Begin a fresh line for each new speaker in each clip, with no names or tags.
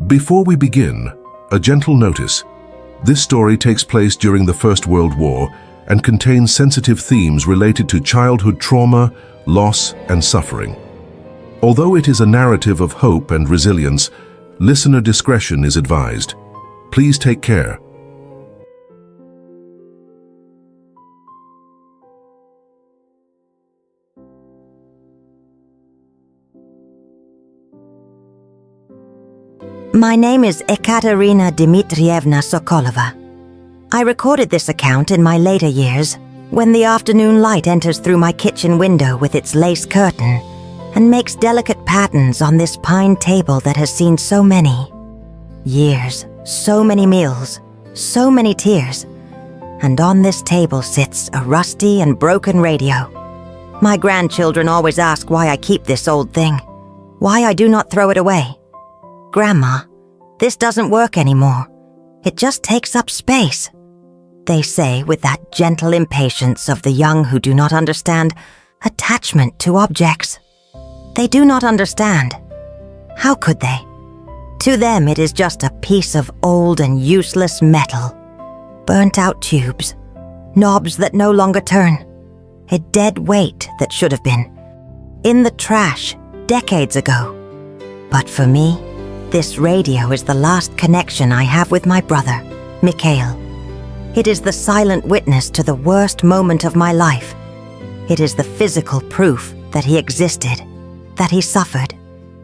Before we begin, a gentle notice. This story takes place during the First World War and contains sensitive themes related to childhood trauma, loss, and suffering. Although it is a narrative of hope and resilience, listener discretion is advised. Please take care.
My name is Ekaterina Dmitrievna Sokolova. I recorded this account in my later years, when the afternoon light enters through my kitchen window with its lace curtain and makes delicate patterns on this pine table that has seen so many years, so many meals, so many tears. And on this table sits a rusty and broken radio. My grandchildren always ask why I keep this old thing, why I do not throw it away. Grandma, this doesn't work anymore. It just takes up space, they say with that gentle impatience of the young who do not understand attachment to objects. They do not understand. How could they? To them it is just a piece of old and useless metal. Burnt-out tubes, knobs that no longer turn, a dead weight that should have been in the trash decades ago. But for me, this radio is the last connection I have with my brother, Mikhail. It is the silent witness to the worst moment of my life. It is the physical proof that he existed, that he suffered,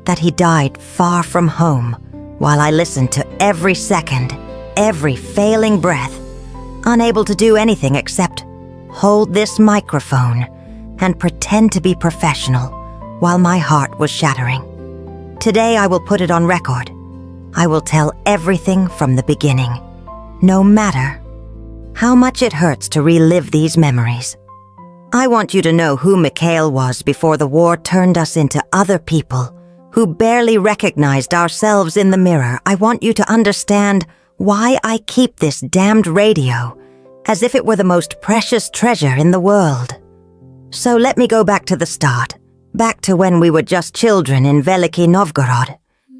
that he died far from home, while I listened to every second, every failing breath, unable to do anything except hold this microphone and pretend to be professional while my heart was shattering. Today I will put it on record. I will tell everything from the beginning, no matter how much it hurts to relive these memories. I want you to know who Mikhail was before the war turned us into other people who barely recognized ourselves in the mirror. I want you to understand why I keep this damned radio as if it were the most precious treasure in the world. So let me go back to the start. Back to when we were just children in Veliky Novgorod,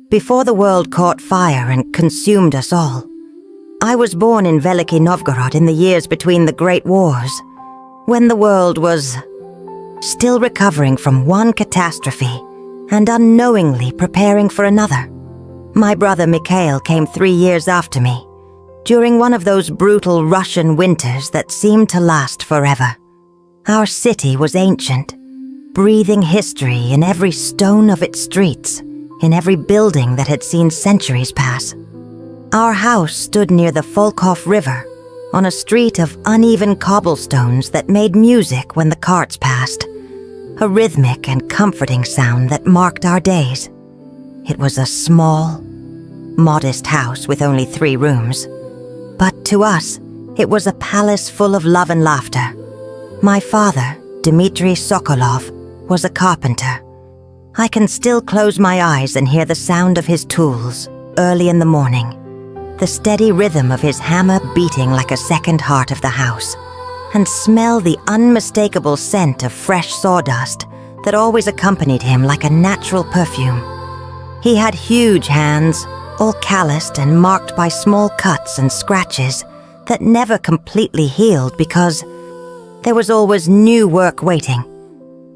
before the world caught fire and consumed us all. I was born in Veliky Novgorod in the years between the Great Wars, when the world was still recovering from one catastrophe and unknowingly preparing for another. My brother Mikhail came 3 years after me, during one of those brutal Russian winters that seemed to last forever. Our city was ancient, breathing history in every stone of its streets, in every building that had seen centuries pass. Our house stood near the Volkhov River, on a street of uneven cobblestones that made music when the carts passed, a rhythmic and comforting sound that marked our days. It was a small, modest house with only 3 rooms, but to us, it was a palace full of love and laughter. My father, Dmitry Sokolov, was a carpenter. I can still close my eyes and hear the sound of his tools early in the morning, the steady rhythm of his hammer beating like a second heart of the house, and smell the unmistakable scent of fresh sawdust that always accompanied him like a natural perfume. He had huge hands, all calloused and marked by small cuts and scratches that never completely healed because there was always new work waiting.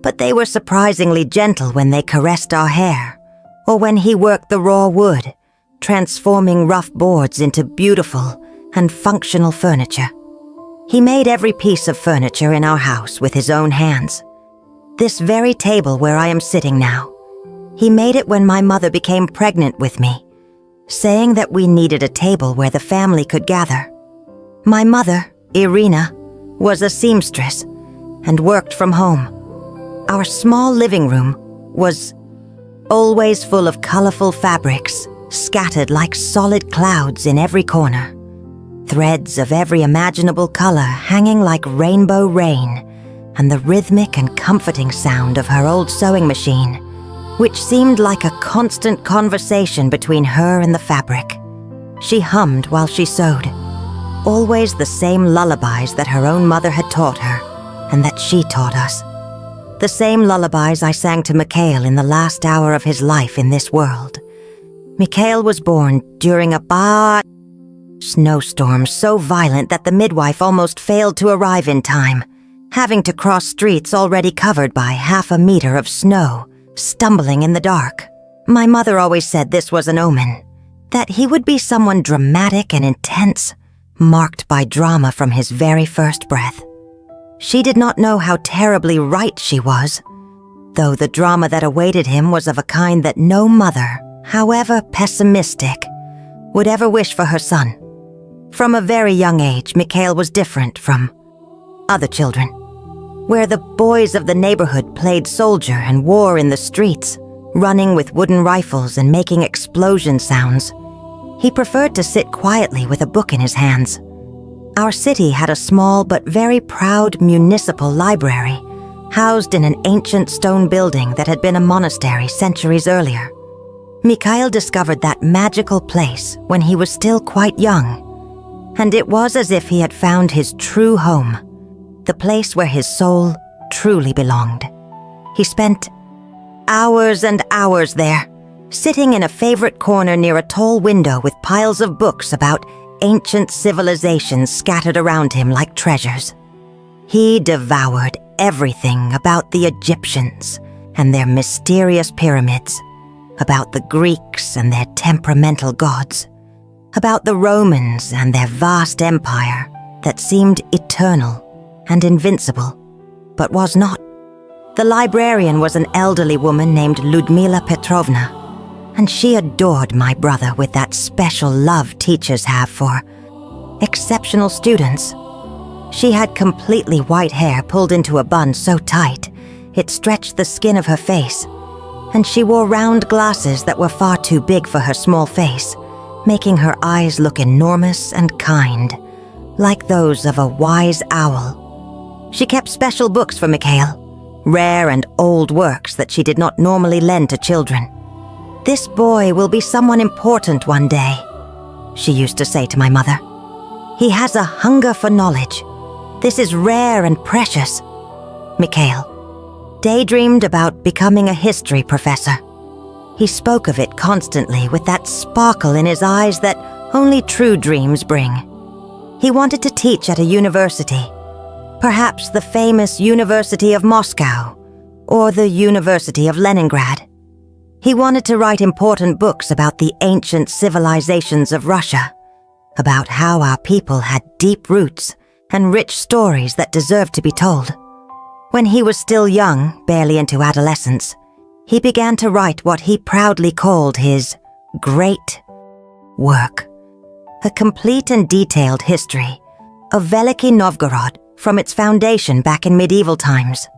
But they were surprisingly gentle when they caressed our hair, or when he worked the raw wood, transforming rough boards into beautiful and functional furniture. He made every piece of furniture in our house with his own hands. This very table where I am sitting now, he made it when my mother became pregnant with me, saying that we needed a table where the family could gather. My mother, Irina, was a seamstress and worked from home. Our small living room was always full of colorful fabrics, scattered like solid clouds in every corner. Threads of every imaginable color hanging like rainbow rain, and the rhythmic and comforting sound of her old sewing machine, which seemed like a constant conversation between her and the fabric. She hummed while she sewed, always the same lullabies that her own mother had taught her, and that she taught us. The same lullabies I sang to Mikhail in the last hour of his life in this world. Mikhail was born during a bad snowstorm so violent that the midwife almost failed to arrive in time, having to cross streets already covered by 1/2 meter of snow, stumbling in the dark. My mother always said this was an omen, that he would be someone dramatic and intense, marked by drama from his very first breath. She did not know how terribly right she was, though the drama that awaited him was of a kind that no mother, however pessimistic, would ever wish for her son. From a very young age, Mikhail was different from other children. Where the boys of the neighborhood played soldier and war in the streets, running with wooden rifles and making explosion sounds, he preferred to sit quietly with a book in his hands. Our city had a small but very proud municipal library, housed in an ancient stone building that had been a monastery centuries earlier. Mikhail discovered that magical place when he was still quite young, and it was as if he had found his true home, the place where his soul truly belonged. He spent hours and hours there, sitting in a favorite corner near a tall window with piles of books about ancient civilizations scattered around him like treasures. He devoured everything about the Egyptians and their mysterious pyramids, about the Greeks and their temperamental gods, about the Romans and their vast empire that seemed eternal and invincible, but was not. The librarian was an elderly woman named Ludmila Petrovna, and she adored my brother with that special love teachers have for exceptional students. She had completely white hair pulled into a bun so tight it stretched the skin of her face, and she wore round glasses that were far too big for her small face, making her eyes look enormous and kind, like those of a wise owl. She kept special books for Mikhail, rare and old works that she did not normally lend to children. "This boy will be someone important one day," she used to say to my mother. "He has a hunger for knowledge. This is rare and precious." Mikhail daydreamed about becoming a history professor. He spoke of it constantly with that sparkle in his eyes that only true dreams bring. He wanted to teach at a university, perhaps the famous University of Moscow or the University of Leningrad. He wanted to write important books about the ancient civilizations of Russia, about how our people had deep roots and rich stories that deserved to be told. When he was still young, barely into adolescence, he began to write what he proudly called his great work, a complete and detailed history of Veliki Novgorod from its foundation back in medieval times.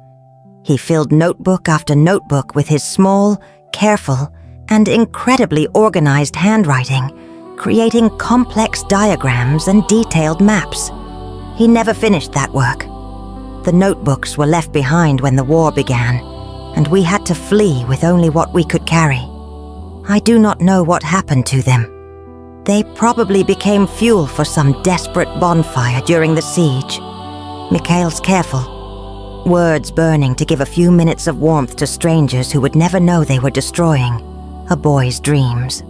He filled notebook after notebook with his small, careful, and incredibly organized handwriting, creating complex diagrams and detailed maps. He never finished that work. The notebooks were left behind when the war began, and we had to flee with only what we could carry. I do not know what happened to them. They probably became fuel for some desperate bonfire during the siege. Mikhail's careful, words burning to give a few minutes of warmth to strangers who would never know they were destroying a boy's dreams.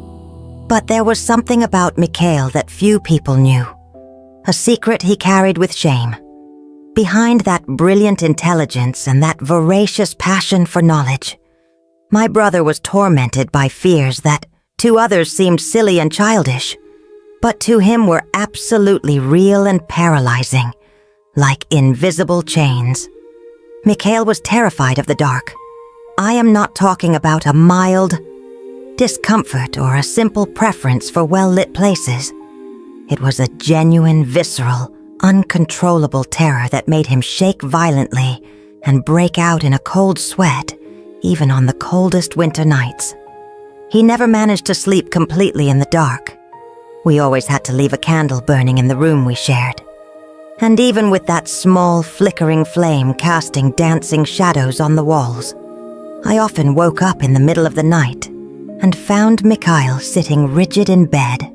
But there was something about Mikhail that few people knew, a secret he carried with shame. Behind that brilliant intelligence and that voracious passion for knowledge, my brother was tormented by fears that to others seemed silly and childish, but to him were absolutely real and paralyzing, like invisible chains. Mikhail was terrified of the dark. I am not talking about a mild discomfort or a simple preference for well-lit places. It was a genuine, visceral, uncontrollable terror that made him shake violently and break out in a cold sweat, even on the coldest winter nights. He never managed to sleep completely in the dark. We always had to leave a candle burning in the room we shared. And even with that small, flickering flame casting dancing shadows on the walls, I often woke up in the middle of the night and found Mikhail sitting rigid in bed,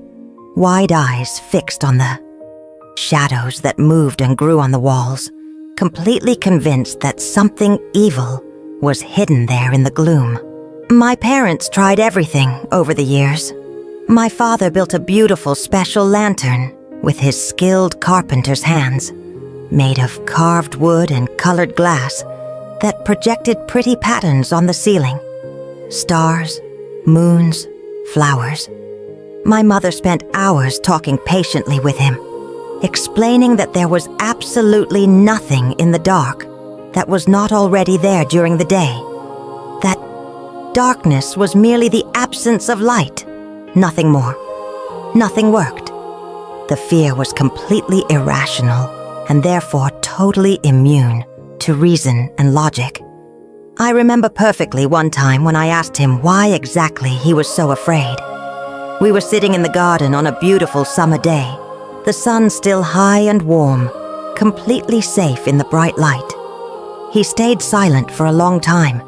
wide eyes fixed on the shadows that moved and grew on the walls, completely convinced that something evil was hidden there in the gloom. My parents tried everything over the years, My father built a beautiful special lantern with his skilled carpenter's hands, made of carved wood and colored glass that projected pretty patterns on the ceiling. Stars, moons, flowers. My mother spent hours talking patiently with him, explaining that there was absolutely nothing in the dark that was not already there during the day. That darkness was merely the absence of light, nothing more. Nothing worked. The fear was completely irrational and therefore totally immune to reason and logic. I remember perfectly one time when I asked him why exactly he was so afraid. We were sitting in the garden on a beautiful summer day, the sun still high and warm, completely safe in the bright light. He stayed silent for a long time,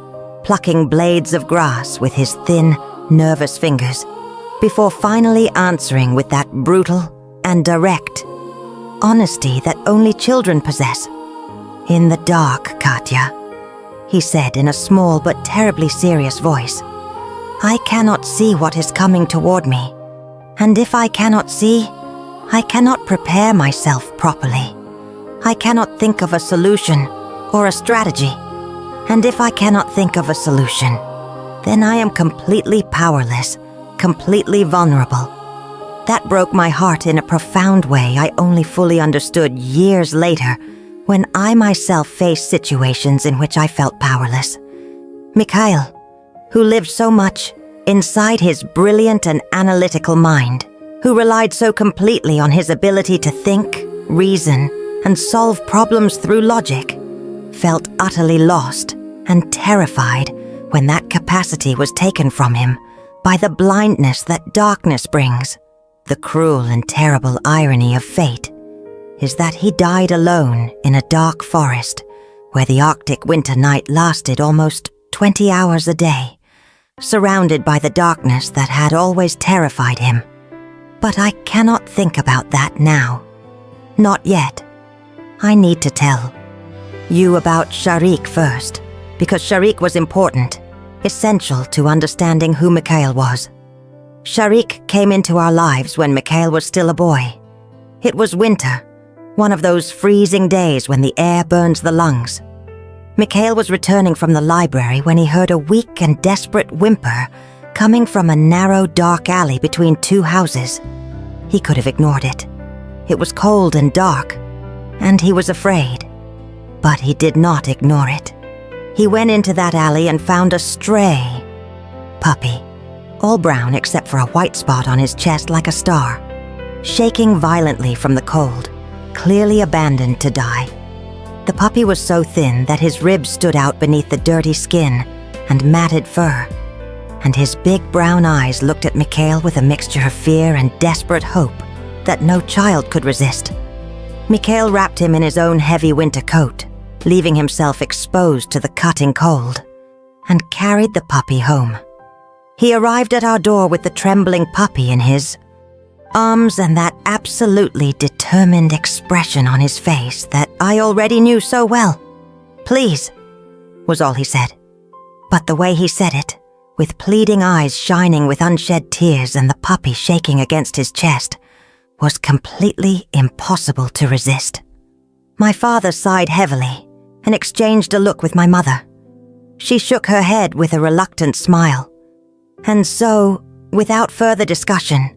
plucking blades of grass with his thin, nervous fingers, before finally answering with that brutal and direct honesty that only children possess. "In the dark, Katya," he said in a small but terribly serious voice, "I cannot see what is coming toward me, and if I cannot see, I cannot prepare myself properly. I cannot think of a solution or a strategy, and if I cannot think of a solution, then I am completely powerless, completely vulnerable." That broke my heart in a profound way I only fully understood years later when I myself faced situations in which I felt powerless. Mikhail, who lived so much inside his brilliant and analytical mind, who relied so completely on his ability to think, reason, and solve problems through logic, felt utterly lost and terrified when that capacity was taken from him by the blindness that darkness brings. The cruel and terrible irony of fate is that he died alone in a dark forest where the Arctic winter night lasted almost 20 hours a day, surrounded by the darkness that had always terrified him. But I cannot think about that now. Not yet. I need to tell you about Sharik first, because Sharik was important, essential to understanding who Mikhail was. Sharik came into our lives when Mikhail was still a boy. It was winter, one of those freezing days when the air burns the lungs. Mikhail was returning from the library when he heard a weak and desperate whimper coming from a narrow, dark alley between two houses. He could have ignored it. It was cold and dark, and he was afraid. But he did not ignore it. He went into that alley and found a stray puppy, all brown except for a white spot on his chest like a star, shaking violently from the cold, clearly abandoned to die. The puppy was so thin that his ribs stood out beneath the dirty skin and matted fur, and his big brown eyes looked at Mikhail with a mixture of fear and desperate hope that no child could resist. Mikhail wrapped him in his own heavy winter coat, leaving himself exposed to the cutting cold, and carried the puppy home. He arrived at our door with the trembling puppy in his arms and that absolutely determined expression on his face that I already knew so well. "Please," was all he said. But the way he said it, with pleading eyes shining with unshed tears and the puppy shaking against his chest, was completely impossible to resist. My father sighed heavily and exchanged a look with my mother. She shook her head with a reluctant smile. And so, without further discussion,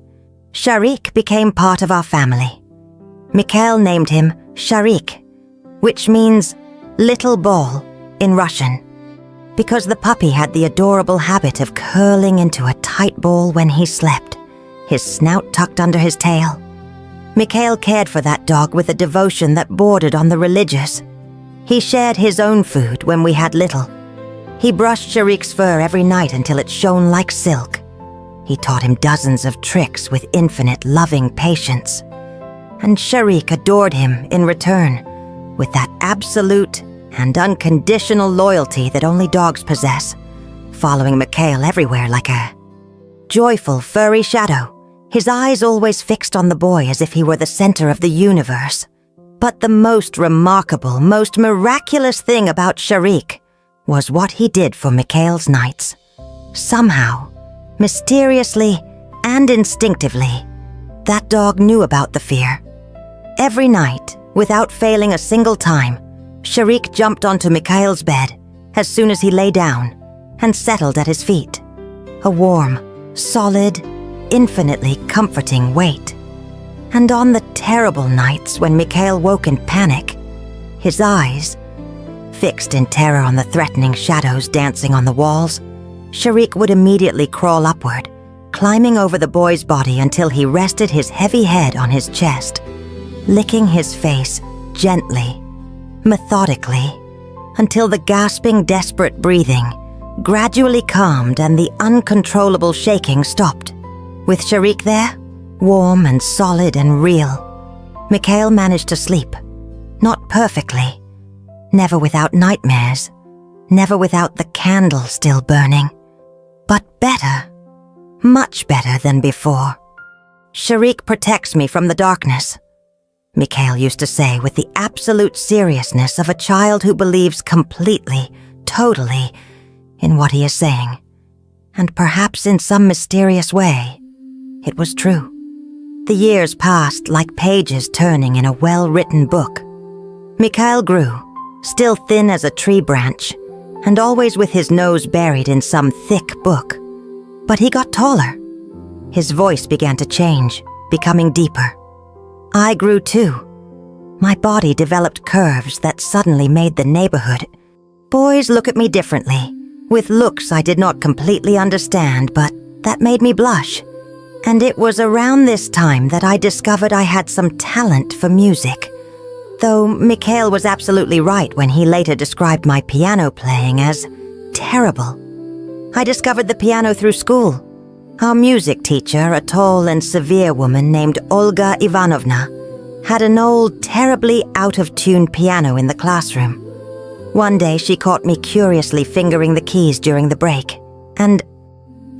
Sharik became part of our family. Mikhail named him Sharik, which means little ball in Russian, because the puppy had the adorable habit of curling into a tight ball when he slept, his snout tucked under his tail. Mikhail cared for that dog with a devotion that bordered on the religious. He shared his own food when we had little. He brushed Sharik's fur every night until it shone like silk. He taught him dozens of tricks with infinite loving patience. And Sharik adored him in return, with that absolute and unconditional loyalty that only dogs possess, following Mikhail everywhere like a joyful, furry shadow, his eyes always fixed on the boy as if he were the center of the universe. But the most remarkable, most miraculous thing about Sharik was what he did for Mikhail's nights. Somehow, mysteriously, And instinctively, that dog knew about the fear. Every night, without failing a single time, Sharik jumped onto Mikhail's bed as soon as he lay down and settled at his feet. A warm, solid, infinitely comforting weight. And on the terrible nights when Mikhail woke in panic, his eyes, fixed in terror on the threatening shadows dancing on the walls, Sharik would immediately crawl upward, climbing over the boy's body until he rested his heavy head on his chest, licking his face gently, methodically, until the gasping, desperate breathing gradually calmed and the uncontrollable shaking stopped. With Sharik there, warm and solid and real, Mikhail managed to sleep. Not perfectly, never without nightmares, never without the candle still burning, but better, much better than before. Sharik protects me from the darkness, Mikhail used to say with the absolute seriousness of a child who believes completely, totally, in what he is saying. And perhaps in some mysterious way, it was true. The years passed like pages turning in a well-written book. Mikhail grew, still thin as a tree branch, and always with his nose buried in some thick book. But he got taller. His voice began to change, becoming deeper. I grew too. My body developed curves that suddenly made the neighborhood. Boys look at me differently, with looks I did not completely understand, but that made me blush. And it was around this time that I discovered I had some talent for music. Though Mikhail was absolutely right when he later described my piano playing as terrible. I discovered the piano through school. Our music teacher, a tall and severe woman named Olga Ivanovna, had an old, terribly out-of-tune piano in the classroom. One day she caught me curiously fingering the keys during the break, and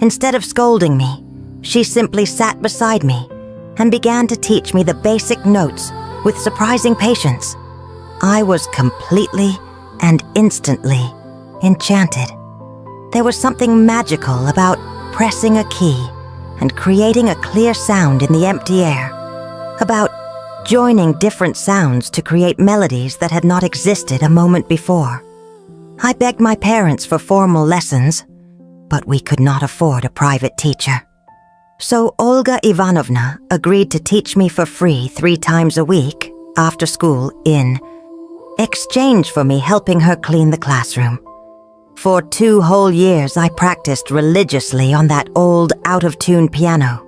instead of scolding me, she simply sat beside me and began to teach me the basic notes with surprising patience. I was completely and instantly enchanted. There was something magical about pressing a key and creating a clear sound in the empty air, about joining different sounds to create melodies that had not existed a moment before. I begged my parents for formal lessons, but we could not afford a private teacher. So Olga Ivanovna agreed to teach me for free 3 times a week after school in exchange for me helping her clean the classroom. For 2 whole years, I practiced religiously on that old, out-of-tune piano.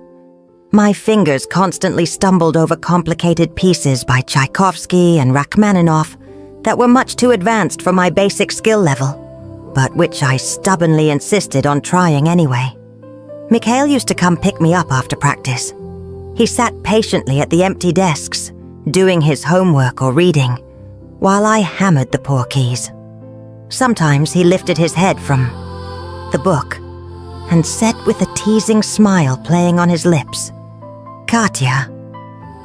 My fingers constantly stumbled over complicated pieces by Tchaikovsky and Rachmaninoff that were much too advanced for my basic skill level, but which I stubbornly insisted on trying anyway. Mikhail used to come pick me up after practice. He sat patiently at the empty desks, doing his homework or reading, while I hammered the poor keys. Sometimes he lifted his head from the book and said with a teasing smile playing on his lips, "Katya,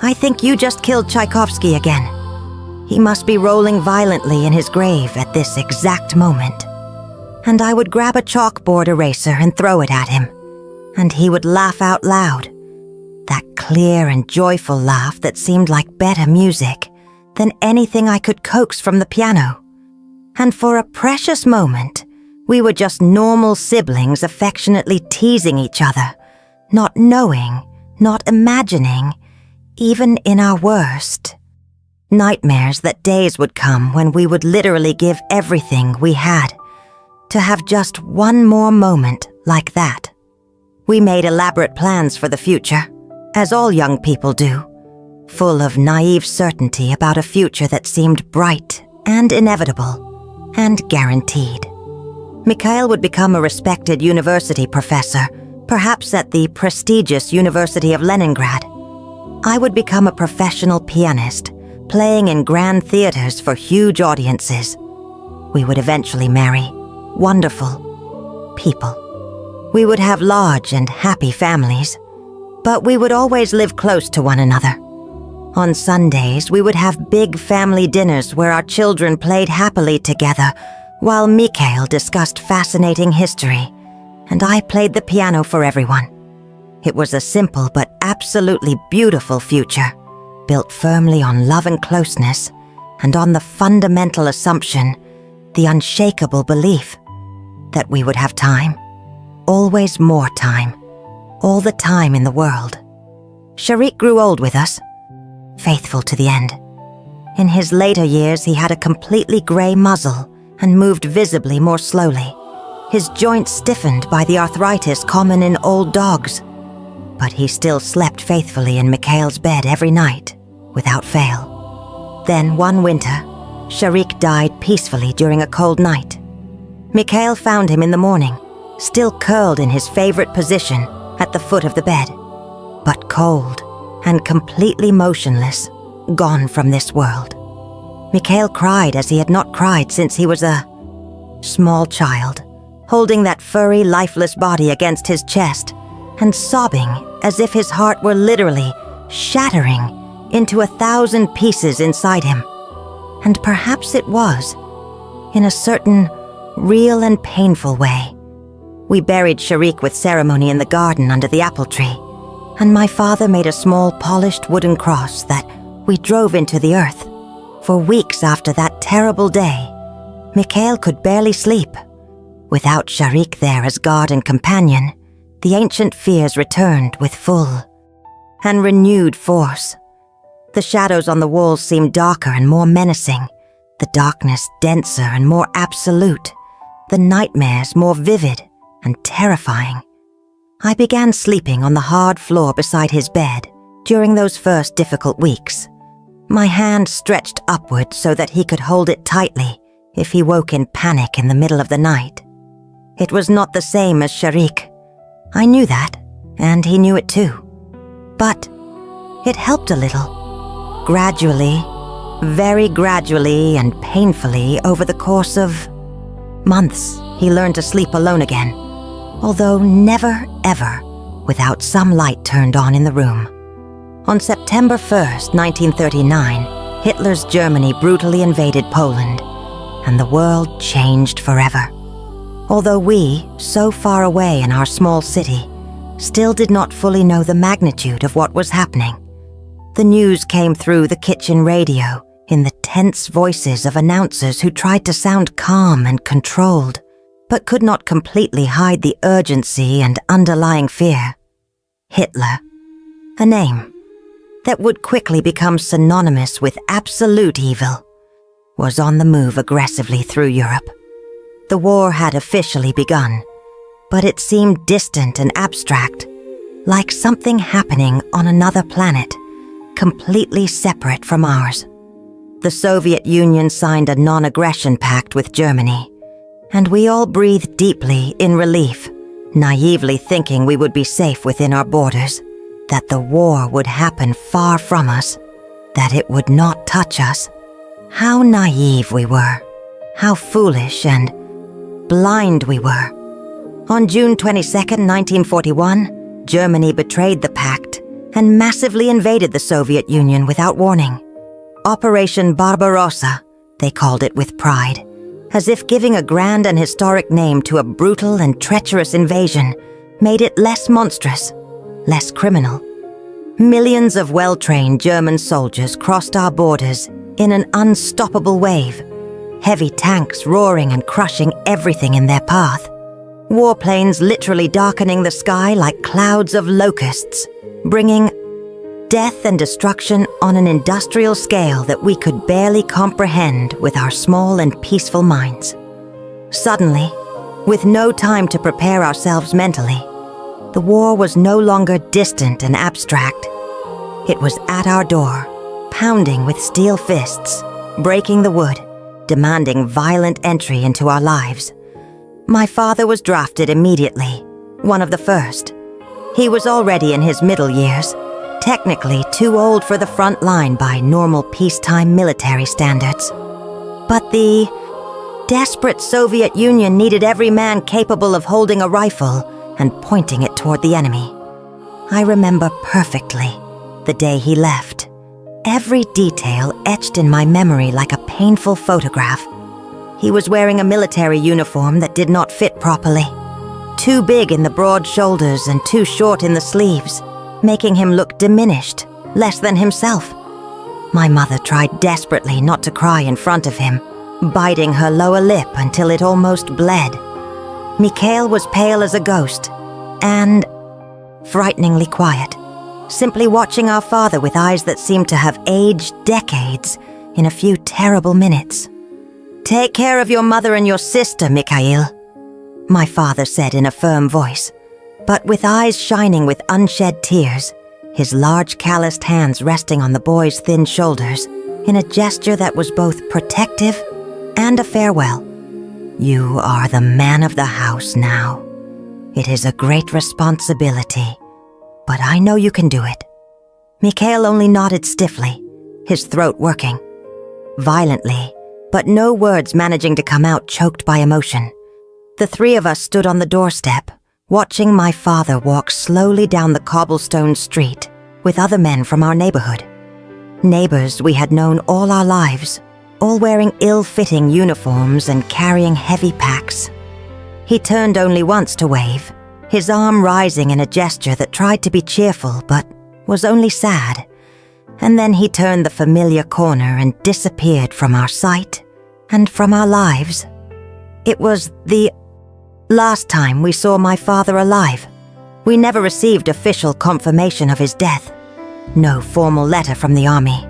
I think you just killed Tchaikovsky again. He must be rolling violently in his grave at this exact moment." And I would grab a chalkboard eraser and throw it at him, and he would laugh out loud, that clear and joyful laugh that seemed like better music than anything I could coax from the piano. And for a precious moment, we were just normal siblings affectionately teasing each other, not knowing, not imagining, even in our worst nightmares, that days would come when we would literally give everything we had to have just one more moment like that. We made elaborate plans for the future, as all young people do, full of naive certainty about a future that seemed bright and inevitable and guaranteed. Mikhail would become a respected university professor, perhaps at the prestigious University of Leningrad. I would become a professional pianist, playing in grand theaters for huge audiences. We would eventually marry wonderful people. We would have large and happy families, but we would always live close to one another. On Sundays, we would have big family dinners where our children played happily together, while Mikhail discussed fascinating history, and I played the piano for everyone. It was a simple but absolutely beautiful future, built firmly on love and closeness, and on the fundamental assumption, the unshakable belief, that we would have time, always more time, all the time in the world. Sharik grew old with us, faithful to the end. In his later years, he had a completely grey muzzle and moved visibly more slowly. His joints stiffened by the arthritis common in old dogs, but he still slept faithfully in Mikhail's bed every night, without fail. Then one winter, Sharik died peacefully during a cold night. Mikhail found him in the morning, still curled in his favorite position at the foot of the bed, but cold and completely motionless, gone from this world. Mikhail cried as he had not cried since he was a small child, holding that furry, lifeless body against his chest and sobbing as if his heart were literally shattering into 1,000 pieces inside him. And perhaps it was, in a certain real and painful way. We buried Sharik with ceremony in the garden under the apple tree, and my father made a small polished wooden cross that we drove into the earth. For weeks after that terrible day, Mikhail could barely sleep. Without Sharik there as guard and companion, the ancient fears returned with full and renewed force. The shadows on the walls seemed darker and more menacing, the darkness denser and more absolute, the nightmares more vivid and terrifying. I began sleeping on the hard floor beside his bed during those first difficult weeks, my hand stretched upward so that he could hold it tightly if he woke in panic in the middle of the night. It was not the same as Sharik. I knew that, and he knew it too. But it helped a little. Gradually, very gradually and painfully over the course of months, he learned to sleep alone again, although never, ever without some light turned on in the room. On September 1st, 1939, Hitler's Germany brutally invaded Poland, and the world changed forever. Although we, so far away in our small city, still did not fully know the magnitude of what was happening. The news came through the kitchen radio in the tense voices of announcers who tried to sound calm and controlled, but could not completely hide the urgency and underlying fear. Hitler, a name that would quickly become synonymous with absolute evil, was on the move aggressively through Europe. The war had officially begun, but it seemed distant and abstract, like something happening on another planet, completely separate from ours. The Soviet Union signed a non-aggression pact with Germany, and we all breathed deeply in relief, naively thinking we would be safe within our borders, that the war would happen far from us, that it would not touch us. How naive we were, how foolish and blind we were. On June 22, 1941, Germany betrayed the pact and massively invaded the Soviet Union without warning. Operation Barbarossa, they called it with pride, as if giving a grand and historic name to a brutal and treacherous invasion made it less monstrous, less criminal. Millions of well-trained German soldiers crossed our borders in an unstoppable wave, heavy tanks roaring and crushing everything in their path, warplanes literally darkening the sky like clouds of locusts, bringing death and destruction on an industrial scale that we could barely comprehend with our small and peaceful minds. Suddenly, with no time to prepare ourselves mentally, the war was no longer distant and abstract. It was at our door, pounding with steel fists, breaking the wood, demanding violent entry into our lives. My father was drafted immediately, one of the first. He was already in his middle years, technically too old for the front line by normal peacetime military standards. But the desperate Soviet Union needed every man capable of holding a rifle and pointing it toward the enemy. I remember perfectly the day he left, every detail etched in my memory like a painful photograph. He was wearing a military uniform that did not fit properly. too big in the broad shoulders and too short in the sleeves, making him look diminished, less than himself. My mother tried desperately not to cry in front of him, biting her lower lip until it almost bled. Mikhail was pale as a ghost and frighteningly quiet, simply watching our father with eyes that seemed to have aged decades in a few terrible minutes. "Take care of your mother and your sister, Mikhail," my father said in a firm voice, but with eyes shining with unshed tears, his large calloused hands resting on the boy's thin shoulders in a gesture that was both protective and a farewell. "You are the man of the house now. It is a great responsibility, but I know you can do it." Mikhail only nodded stiffly, his throat working violently, but no words managing to come out, choked by emotion. The three of us stood on the doorstep, watching my father walk slowly down the cobblestone street with other men from our neighborhood. Neighbors we had known all our lives, all wearing ill-fitting uniforms and carrying heavy packs. He turned only once to wave, his arm rising in a gesture that tried to be cheerful but was only sad, and then he turned the familiar corner and disappeared from our sight and from our lives. It was the last time we saw my father alive. We never received official confirmation of his death. No formal letter from the army.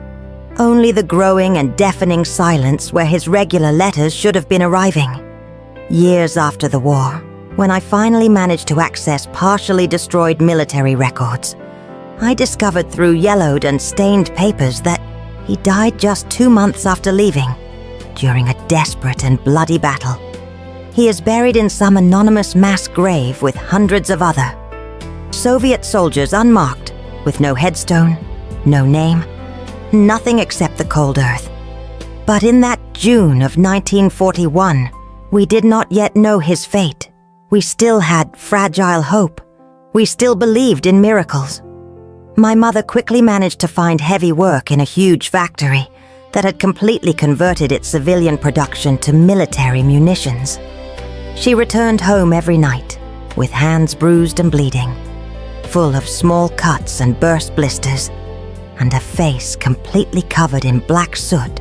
Only the growing and deafening silence where his regular letters should have been arriving. Years after the war, when I finally managed to access partially destroyed military records, I discovered through yellowed and stained papers that he died just 2 months after leaving, during a desperate and bloody battle. He is buried in some anonymous mass grave with hundreds of other Soviet soldiers, unmarked, with no headstone, no name, nothing except the cold earth. But in that June of 1941, we did not yet know his fate. We still had fragile hope. We still believed in miracles. My mother quickly managed to find heavy work in a huge factory that had completely converted its civilian production to military munitions. She returned home every night, with hands bruised and bleeding, full of small cuts and burst blisters, and a face completely covered in black soot,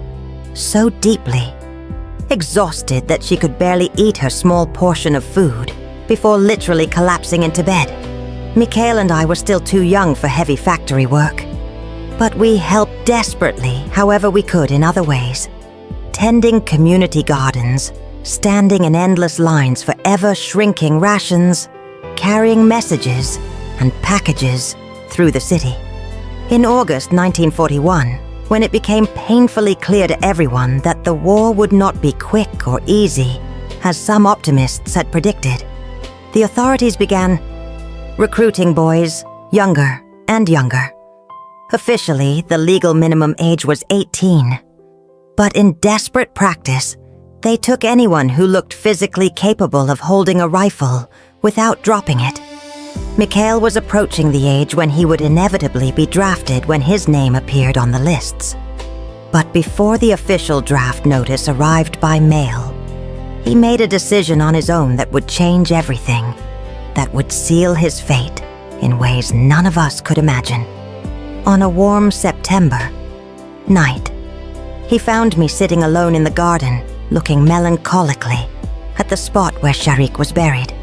so deeply exhausted that she could barely eat her small portion of food before literally collapsing into bed. Mikhail and I were still too young for heavy factory work, but we helped desperately however we could in other ways, tending community gardens, standing in endless lines for ever-shrinking rations, carrying messages and packages through the city. In August 1941, when it became painfully clear to everyone that the war would not be quick or easy, as some optimists had predicted, the authorities began recruiting boys, younger and younger. Officially, the legal minimum age was 18. But in desperate practice, they took anyone who looked physically capable of holding a rifle without dropping it. Mikhail was approaching the age when he would inevitably be drafted when his name appeared on the lists. But before the official draft notice arrived by mail, he made a decision on his own that would change everything, that would seal his fate in ways none of us could imagine. On a warm September night, he found me sitting alone in the garden, looking melancholically at the spot where Sharik was buried.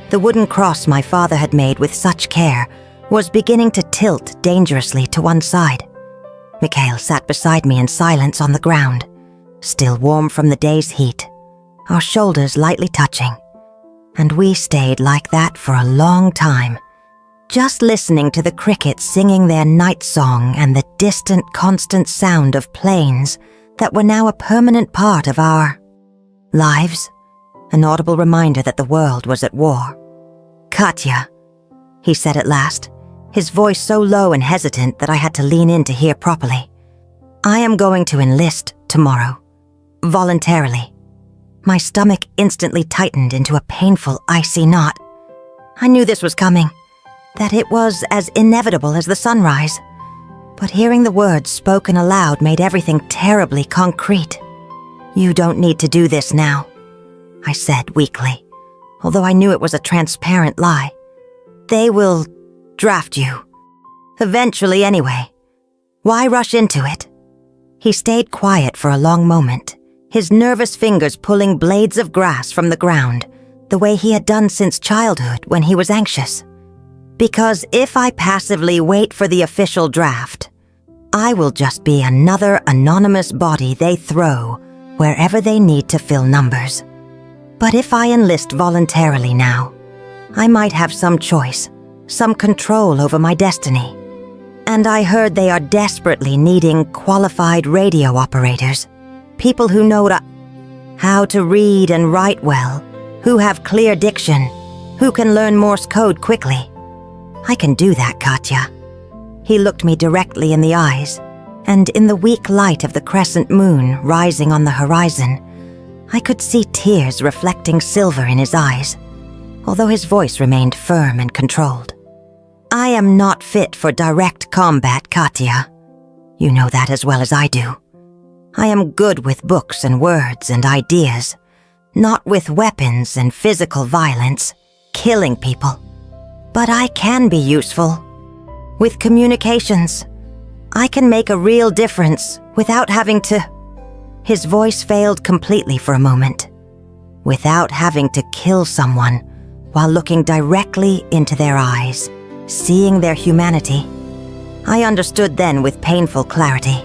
The wooden cross my father had made with such care was beginning to tilt dangerously to one side. Mikhail sat beside me in silence on the ground, still warm from the day's heat, our shoulders lightly touching. And we stayed like that for a long time, just listening to the crickets singing their night song and the distant, constant sound of planes that were now a permanent part of our lives, an audible reminder that the world was at war. "Katya," he said at last, his voice so low and hesitant that I had to lean in to hear properly. "I am going to enlist tomorrow, voluntarily." My stomach instantly tightened into a painful, icy knot. I knew this was coming, that it was as inevitable as the sunrise. But hearing the words spoken aloud made everything terribly concrete. "You don't need to do this now," I said weakly, although I knew it was a transparent lie. They will draft you. Eventually, anyway. Why rush into it? He stayed quiet for a long moment, his nervous fingers pulling blades of grass from the ground, the way he had done since childhood when he was anxious. Because if I passively wait for the official draft, I will just be another anonymous body they throw wherever they need to fill numbers. But if I enlist voluntarily now, I might have some choice, some control over my destiny. And I heard they are desperately needing qualified radio operators, people who know how to read and write well, who have clear diction, who can learn Morse code quickly. I can do that, Katya. He looked me directly in the eyes, and in the weak light of the crescent moon rising on the horizon, I could see tears reflecting silver in his eyes, although his voice remained firm and controlled. I am not fit for direct combat, Katya. You know that as well as I do. I am good with books and words and ideas, not with weapons and physical violence, killing people. But I can be useful. With communications, I can make a real difference without having to... His voice failed completely for a moment. Without having to kill someone while looking directly into their eyes, seeing their humanity. I understood then with painful clarity.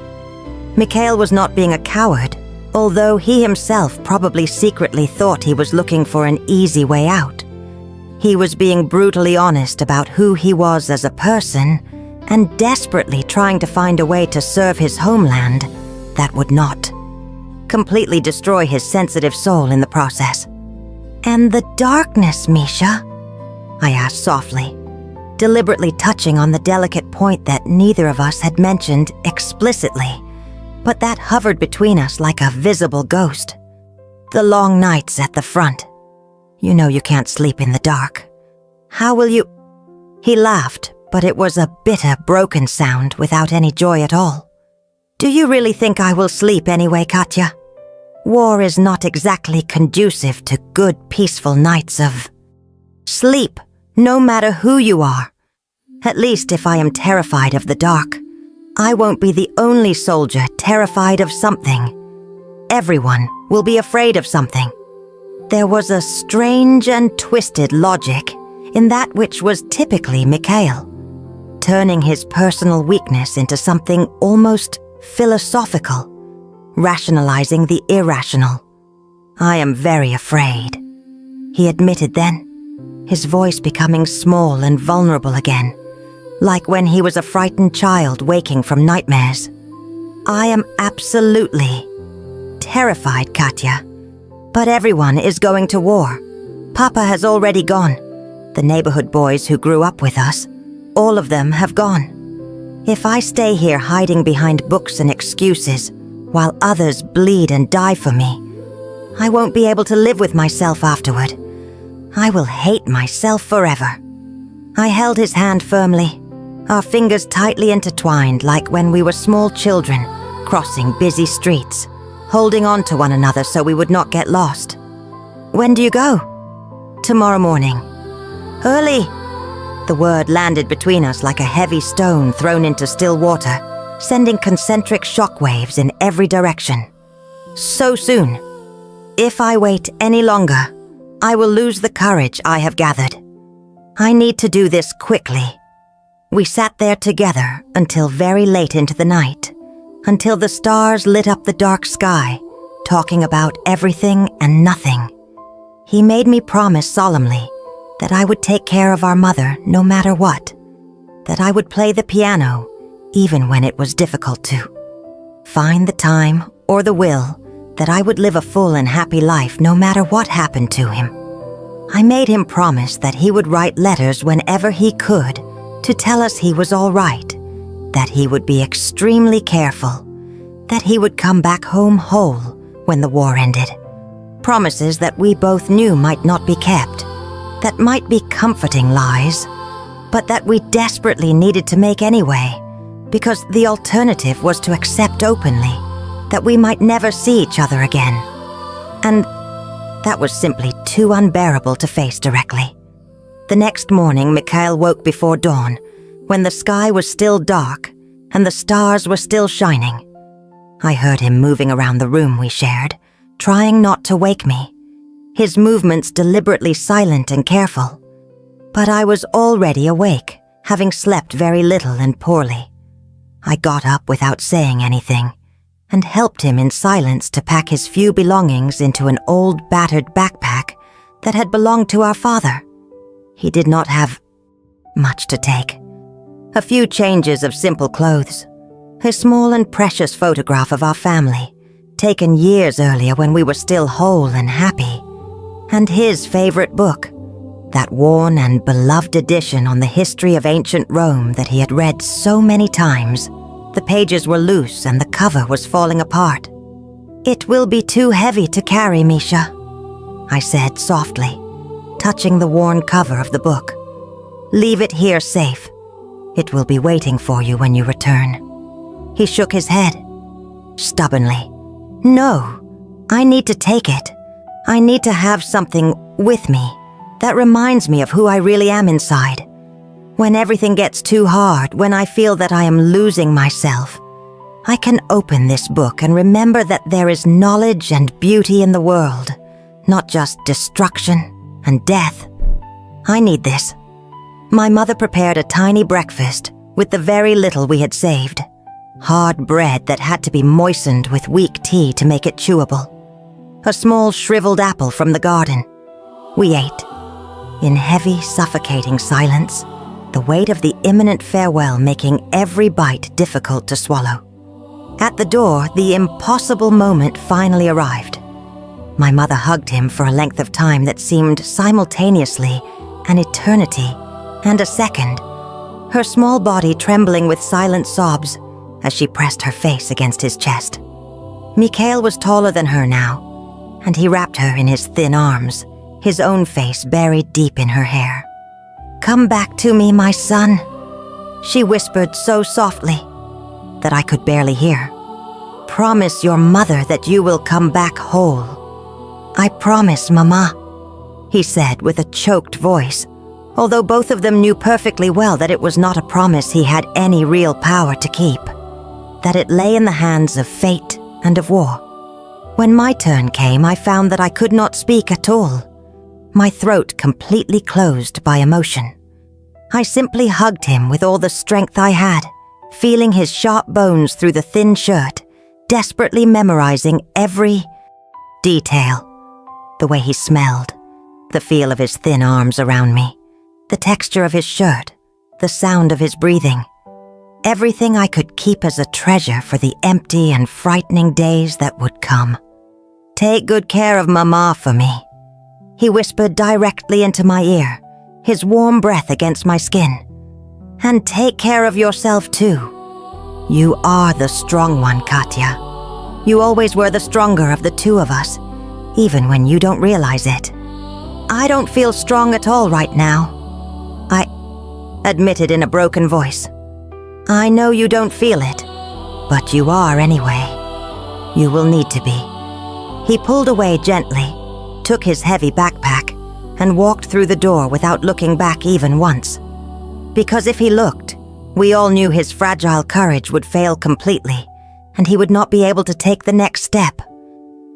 Mikhail was not being a coward, although he himself probably secretly thought he was looking for an easy way out. He was being brutally honest about who he was as a person and desperately trying to find a way to serve his homeland that would not completely destroy his sensitive soul in the process. And the darkness, Misha? I asked softly, deliberately touching on the delicate point that neither of us had mentioned explicitly, but that hovered between us like a visible ghost. The long nights at the front. You know you can't sleep in the dark. How will you... He laughed, but it was a bitter, broken sound without any joy at all. Do you really think I will sleep anyway, Katya? War is not exactly conducive to good, peaceful nights of... sleep, no matter who you are. At least if I am terrified of the dark, I won't be the only soldier terrified of something. Everyone will be afraid of something. There was a strange and twisted logic in that which was typically Mikhail, turning his personal weakness into something almost philosophical, rationalizing the irrational. I am very afraid, he admitted then, his voice becoming small and vulnerable again, like when he was a frightened child waking from nightmares. I am absolutely terrified, Katya. But everyone is going to war. Papa has already gone. The neighborhood boys who grew up with us, all of them have gone. If I stay here hiding behind books and excuses, while others bleed and die for me, I won't be able to live with myself afterward. I will hate myself forever. I held his hand firmly, our fingers tightly intertwined like when we were small children, crossing busy streets, holding on to one another so we would not get lost. When do you go? Tomorrow morning. Early. The word landed between us like a heavy stone thrown into still water, sending concentric shockwaves in every direction. So soon. If I wait any longer, I will lose the courage I have gathered. I need to do this quickly. We sat there together until very late into the night, until the stars lit up the dark sky, talking about everything and nothing. He made me promise solemnly that I would take care of our mother no matter what, that I would play the piano even when it was difficult to, find the time or the will, that I would live a full and happy life no matter what happened to him. I made him promise that he would write letters whenever he could to tell us he was all right, that he would be extremely careful, that he would come back home whole when the war ended. Promises that we both knew might not be kept, that might be comforting lies, but that we desperately needed to make anyway, because the alternative was to accept openly that we might never see each other again. And that was simply too too unbearable to face directly. The next morning, Mikhail woke before dawn, when the sky was still dark and the stars were still shining. I heard him moving around the room we shared, trying not to wake me, his movements deliberately silent and careful. But I was already awake, having slept very little and poorly. I got up without saying anything and helped him in silence to pack his few belongings into an old battered backpack that had belonged to our father. He did not have much to take. A few changes of simple clothes, a small and precious photograph of our family, taken years earlier when we were still whole and happy, and his favorite book, that worn and beloved edition on the history of ancient Rome that he had read so many times. The pages were loose and the cover was falling apart. "It will be too heavy to carry, Misha," I said softly, touching the worn cover of the book. "Leave it here safe. It will be waiting for you when you return." He shook his head, stubbornly. "No, I need to take it. I need to have something with me that reminds me of who I really am inside. When everything gets too hard, when I feel that I am losing myself, I can open this book and remember that there is knowledge and beauty in the world, not just destruction and death. I need this." My mother prepared a tiny breakfast with the very little we had saved. Hard bread that had to be moistened with weak tea to make it chewable. A small shriveled apple from the garden. We ate, in heavy, suffocating silence, the weight of the imminent farewell making every bite difficult to swallow. At the door, the impossible moment finally arrived. My mother hugged him for a length of time that seemed simultaneously an eternity and a second, her small body trembling with silent sobs as she pressed her face against his chest. Mikhail was taller than her now, and he wrapped her in his thin arms, his own face buried deep in her hair. "Come back to me, my son," she whispered so softly that I could barely hear. "Promise your mother that you will come back whole." "I promise, Mama," he said with a choked voice, although both of them knew perfectly well that it was not a promise he had any real power to keep, that it lay in the hands of fate and of war. When my turn came, I found that I could not speak at all, my throat completely closed by emotion. I simply hugged him with all the strength I had, feeling his sharp bones through the thin shirt, desperately memorizing every detail. The way he smelled, the feel of his thin arms around me, the texture of his shirt, the sound of his breathing. Everything I could keep as a treasure for the empty and frightening days that would come. "Take good care of Mama for me," he whispered directly into my ear, his warm breath against my skin. "And take care of yourself too. You are the strong one, Katya. You always were the stronger of the two of us, even when you don't realize it." "I don't feel strong at all right now," I admitted in a broken voice. "I know you don't feel it, but you are anyway. You will need to be." He pulled away gently, took his heavy backpack, and walked through the door without looking back even once. Because if he looked, we all knew his fragile courage would fail completely, and he would not be able to take the next step.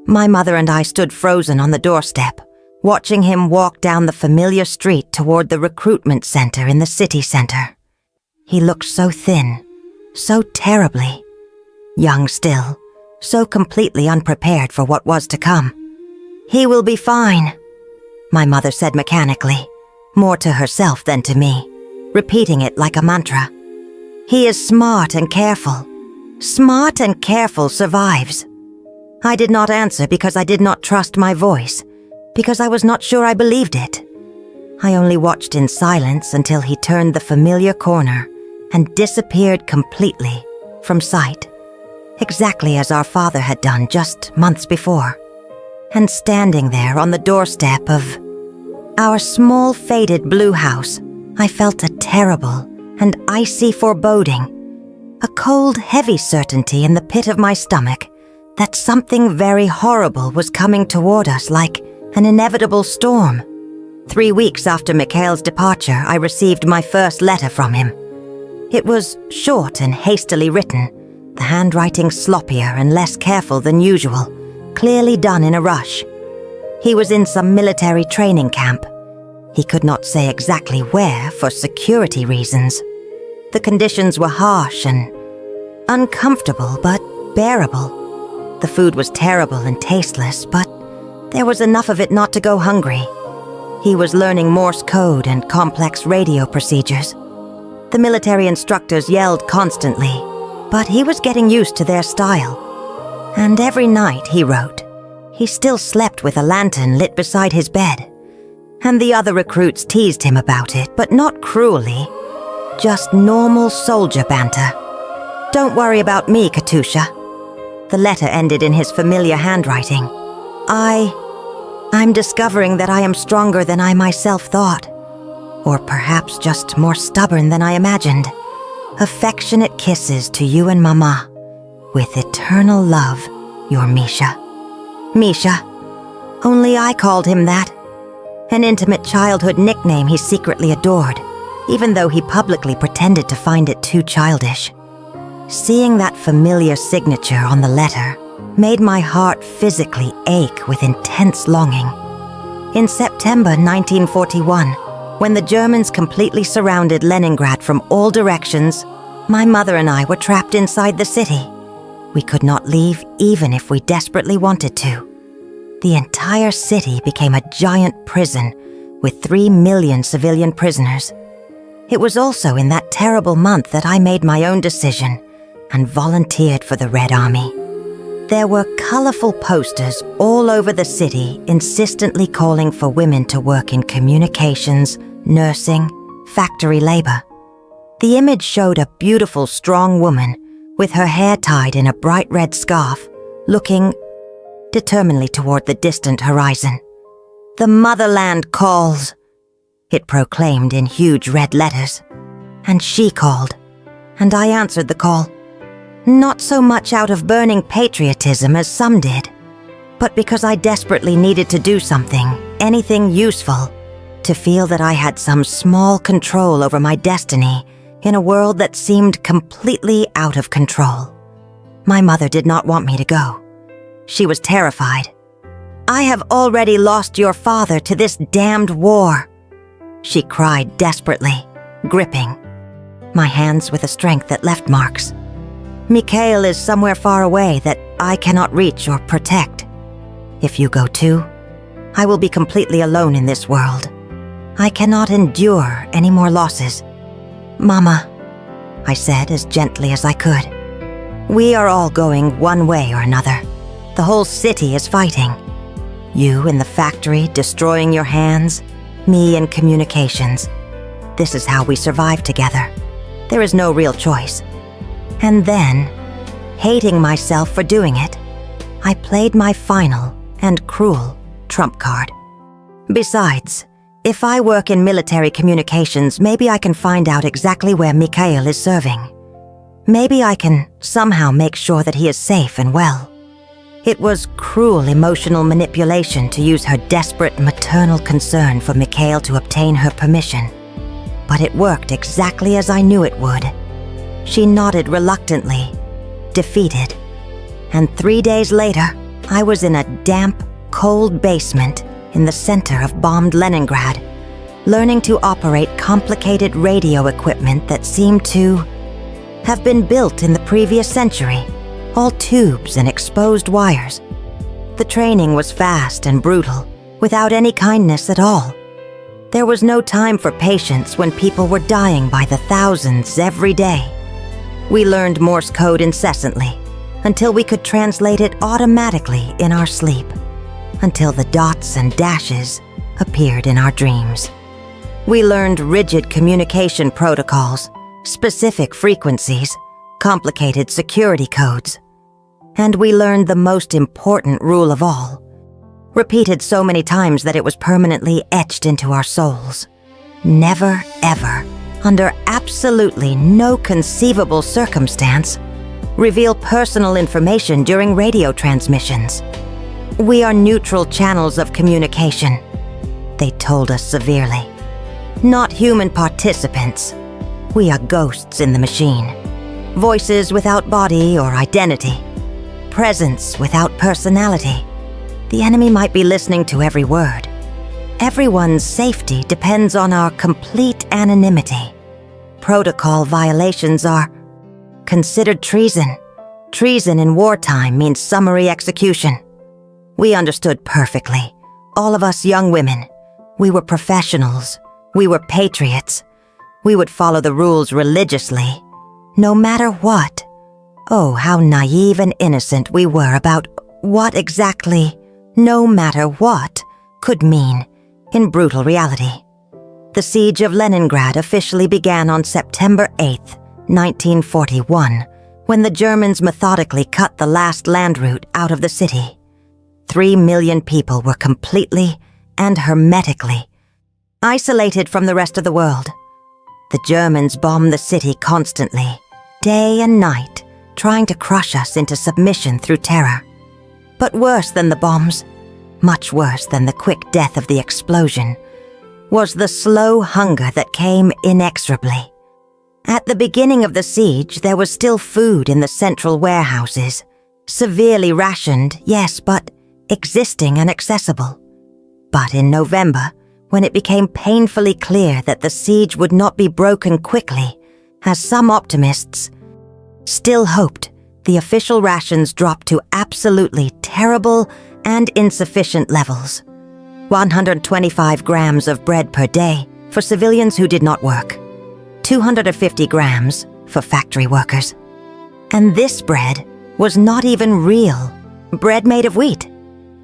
My mother and I stood frozen on the doorstep, watching him walk down the familiar street toward the recruitment center in the city center. He looked so thin, so terribly young still, so completely unprepared for what was to come. "He will be fine," my mother said mechanically, more to herself than to me, repeating it like a mantra. "He is smart and careful. Smart and careful survives." I did not answer because I did not trust my voice, because I was not sure I believed it. I only watched in silence until he turned the familiar corner and disappeared completely from sight, exactly as our father had done just months before. And standing there on the doorstep of our small faded blue house, I felt a terrible and icy foreboding, a cold, heavy certainty in the pit of my stomach that something very horrible was coming toward us like An inevitable storm. 3 weeks after Mikhail's departure, I received my first letter from him. It was short and hastily written, the handwriting sloppier and less careful than usual, clearly done in a rush. He was in some military training camp. He could not say exactly where for security reasons. The conditions were harsh and uncomfortable, but bearable. The food was terrible and tasteless, but there was enough of it not to go hungry. He was learning Morse code and complex radio procedures. The military instructors yelled constantly, but he was getting used to their style. And every night, he wrote, he still slept with a lantern lit beside his bed. And the other recruits teased him about it, but not cruelly. Just normal soldier banter. Don't worry about me, Katusha. The letter ended in his familiar handwriting. I'm discovering that I am stronger than I myself thought. Or perhaps just more stubborn than I imagined. Affectionate kisses to you and Mama. With eternal love, your Misha. Misha. Only I called him that. An intimate childhood nickname he secretly adored, even though he publicly pretended to find it too childish. Seeing that familiar signature on the letter made my heart physically ache with intense longing. In September 1941, when the Germans completely surrounded Leningrad from all directions, my mother and I were trapped inside the city. We could not leave even if we desperately wanted to. The entire city became a giant prison with 3 million civilian prisoners. It was also in that terrible month that I made my own decision and volunteered for the Red Army. There were colorful posters all over the city insistently calling for women to work in communications, nursing, factory labor. The image showed a beautiful, strong woman with her hair tied in a bright red scarf, looking determinedly toward the distant horizon. "The motherland calls," it proclaimed in huge red letters. And she called, and I answered the call. Not so much out of burning patriotism as some did, but because I desperately needed to do something, anything useful, to feel that I had some small control over my destiny in a world that seemed completely out of control. My mother did not want me to go. She was terrified. "I have already lost your father to this damned war," she cried desperately, gripping my hands with a strength that left marks. "Mikhail is somewhere far away that I cannot reach or protect. If you go too, I will be completely alone in this world. I cannot endure any more losses." "Mama," I said as gently as I could, "we are all going one way or another. The whole city is fighting. You in the factory destroying your hands, me in communications. This is how we survive together. There is no real choice." And then, hating myself for doing it, I played my final and cruel trump card. Besides, if I work in military communications, maybe I can find out exactly where Mikhail is serving. Maybe I can somehow make sure that he is safe and well. It was cruel emotional manipulation to use her desperate maternal concern for Mikhail to obtain her permission. But it worked exactly as I knew it would. She nodded reluctantly, defeated. And 3 days later, I was in a damp, cold basement in the center of bombed Leningrad, learning to operate complicated radio equipment that seemed to have been built in the previous century, all tubes and exposed wires. The training was fast and brutal, without any kindness at all. There was no time for patience when people were dying by the thousands every day. We learned Morse code incessantly, until we could translate it automatically in our sleep, until the dots and dashes appeared in our dreams. We learned rigid communication protocols, specific frequencies, complicated security codes. And we learned the most important rule of all, repeated so many times that it was permanently etched into our souls. Never, ever, under absolutely no conceivable circumstance, reveal personal information during radio transmissions. We are neutral channels of communication, they told us severely. Not human participants. We are ghosts in the machine. Voices without body or identity. Presence without personality. The enemy might be listening to every word. Everyone's safety depends on our complete anonymity. Protocol violations are considered treason. Treason in wartime means summary execution. We understood perfectly. All of us young women. We were professionals. We were patriots. We would follow the rules religiously, no matter what. Oh, how naive and innocent we were about what exactly "no matter what" could mean in brutal reality. The Siege of Leningrad officially began on September 8, 1941, when the Germans methodically cut the last land route out of the city. 3 million people were completely and hermetically isolated from the rest of the world. The Germans bombed the city constantly, day and night, trying to crush us into submission through terror. But worse than the bombs, much worse than the quick death of the explosion, was the slow hunger that came inexorably. At the beginning of the siege, there was still food in the central warehouses, severely rationed, yes, but existing and accessible. But in November, when it became painfully clear that the siege would not be broken quickly, as some optimists still hoped, the official rations dropped to absolutely terrible and insufficient levels. 125 grams of bread per day for civilians who did not work. 250 grams for factory workers. And this bread was not even real. Bread made of wheat.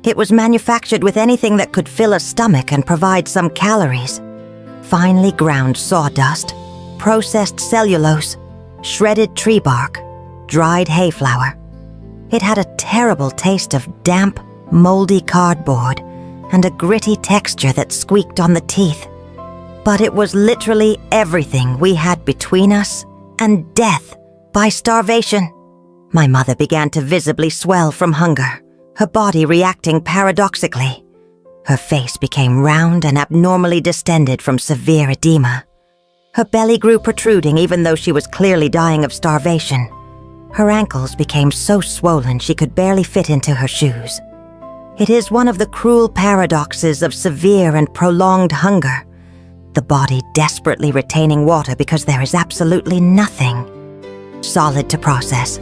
It was manufactured with anything that could fill a stomach and provide some calories. Finely ground sawdust, processed cellulose, shredded tree bark, dried hay flour. It had a terrible taste of damp, moldy cardboard and a gritty texture that squeaked on the teeth. But it was literally everything we had between us and death by starvation. My mother began to visibly swell from hunger, her body reacting paradoxically. Her face became round and abnormally distended from severe edema. Her belly grew protruding even though she was clearly dying of starvation. Her ankles became so swollen she could barely fit into her shoes. It is one of the cruel paradoxes of severe and prolonged hunger. The body desperately retaining water because there is absolutely nothing solid to process.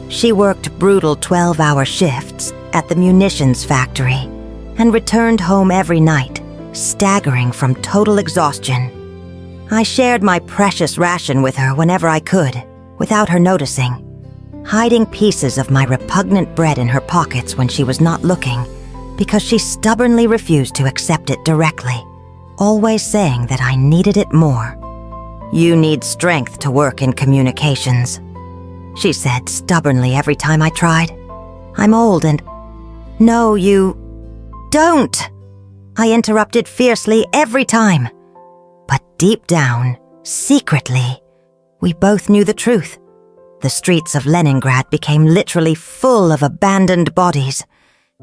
She worked brutal 12-hour shifts at the munitions factory and returned home every night, staggering from total exhaustion. I shared my precious ration with her whenever I could, without her noticing, hiding pieces of my repugnant bread in her pockets when she was not looking, because she stubbornly refused to accept it directly, always saying that I needed it more. "You need strength to work in communications," she said stubbornly every time I tried. "I'm old and—" "No, you don't!" I interrupted fiercely every time. But deep down, secretly, we both knew the truth. The streets of Leningrad became literally full of abandoned bodies.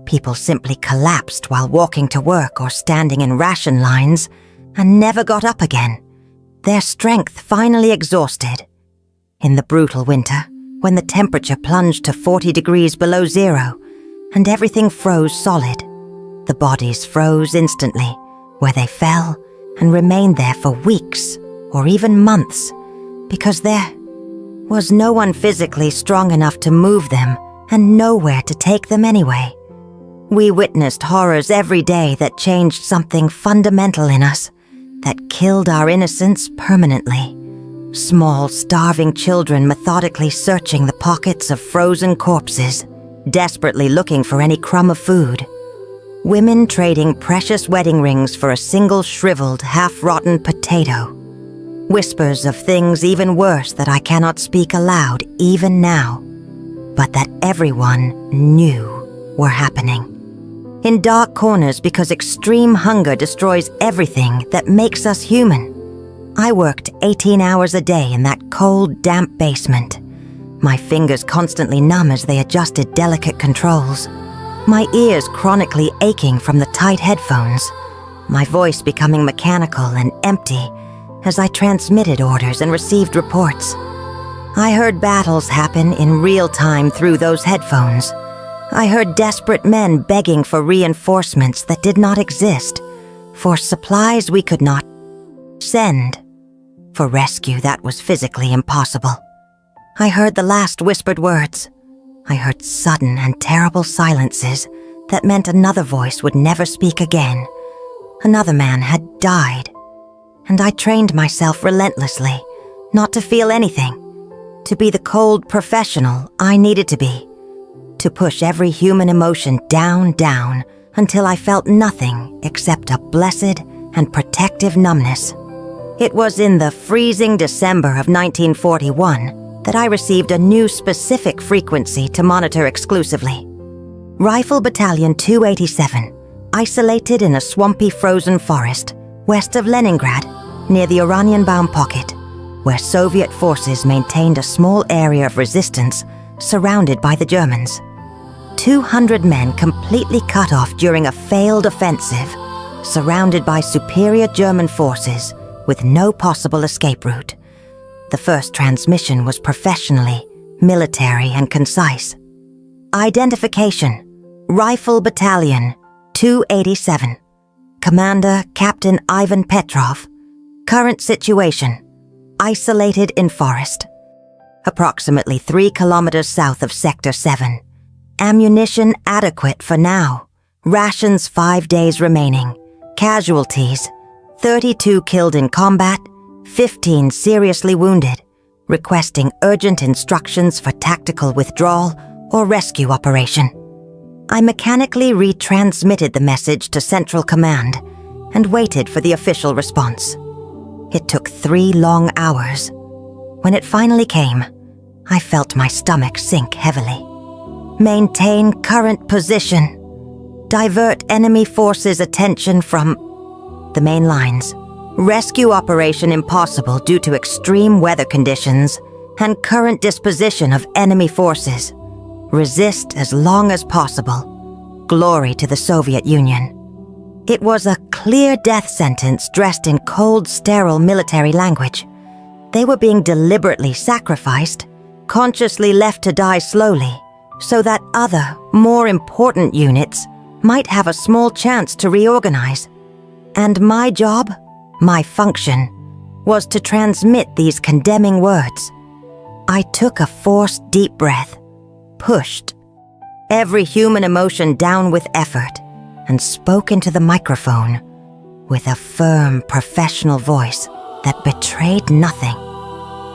People simply collapsed while walking to work or standing in ration lines and never got up again, their strength finally exhausted. In the brutal winter, when the temperature plunged to 40 degrees below zero and everything froze solid, the bodies froze instantly, where they fell and remained there for weeks or even months, because there was no one physically strong enough to move them and nowhere to take them anyway. We witnessed horrors every day that changed something fundamental in us, that killed our innocence permanently. Small, starving children methodically searching the pockets of frozen corpses, desperately looking for any crumb of food. Women trading precious wedding rings for a single shriveled, half-rotten potato. Whispers of things even worse that I cannot speak aloud even now, but that everyone knew were happening. In dark corners because extreme hunger destroys everything that makes us human. I worked 18 hours a day in that cold, damp basement, my fingers constantly numb as they adjusted delicate controls. my ears chronically aching from the tight headphones, my voice becoming mechanical and empty as I transmitted orders and received reports. I heard battles happen in real time through those headphones. I heard desperate men begging for reinforcements that did not exist, for supplies we could not send, for rescue that was physically impossible. I heard the last whispered words. I heard sudden and terrible silences that meant another voice would never speak again. Another man had died. And I trained myself relentlessly not to feel anything, to be the cold professional I needed to be, to push every human emotion down until I felt nothing except a blessed and protective numbness. It was in the freezing December of 1941 that I received a new specific frequency to monitor exclusively. Rifle Battalion 287, isolated in a swampy frozen forest west of Leningrad, near the Oranienbaum pocket, where Soviet forces maintained a small area of resistance surrounded by the Germans. 200 men completely cut off during a failed offensive, surrounded by superior German forces with no possible escape route. The first transmission was professionally, military, and concise. Identification: Rifle Battalion 287. Commander Captain Ivan Petrov. Current situation: isolated in forest. Approximately 3 kilometers south of Sector 7. Ammunition adequate for now. Rations 5 days remaining. Casualties: 32 killed in combat, 15 seriously wounded. Requesting urgent instructions for tactical withdrawal or rescue operation. I mechanically retransmitted the message to Central Command and waited for the official response. It took 3 long hours. When it finally came, I felt my stomach sink heavily. Maintain current position. Divert enemy forces' attention from the main lines. Rescue operation impossible due to extreme weather conditions and current disposition of enemy forces. Resist as long as possible. Glory to the Soviet Union. It was a clear death sentence dressed in cold, sterile military language. They were being deliberately sacrificed, consciously left to die slowly, so that other, more important units might have a small chance to reorganize. And my job, my function, was to transmit these condemning words. I took a forced deep breath, pushed every human emotion down with effort, and spoke into the microphone with a firm, professional voice that betrayed nothing.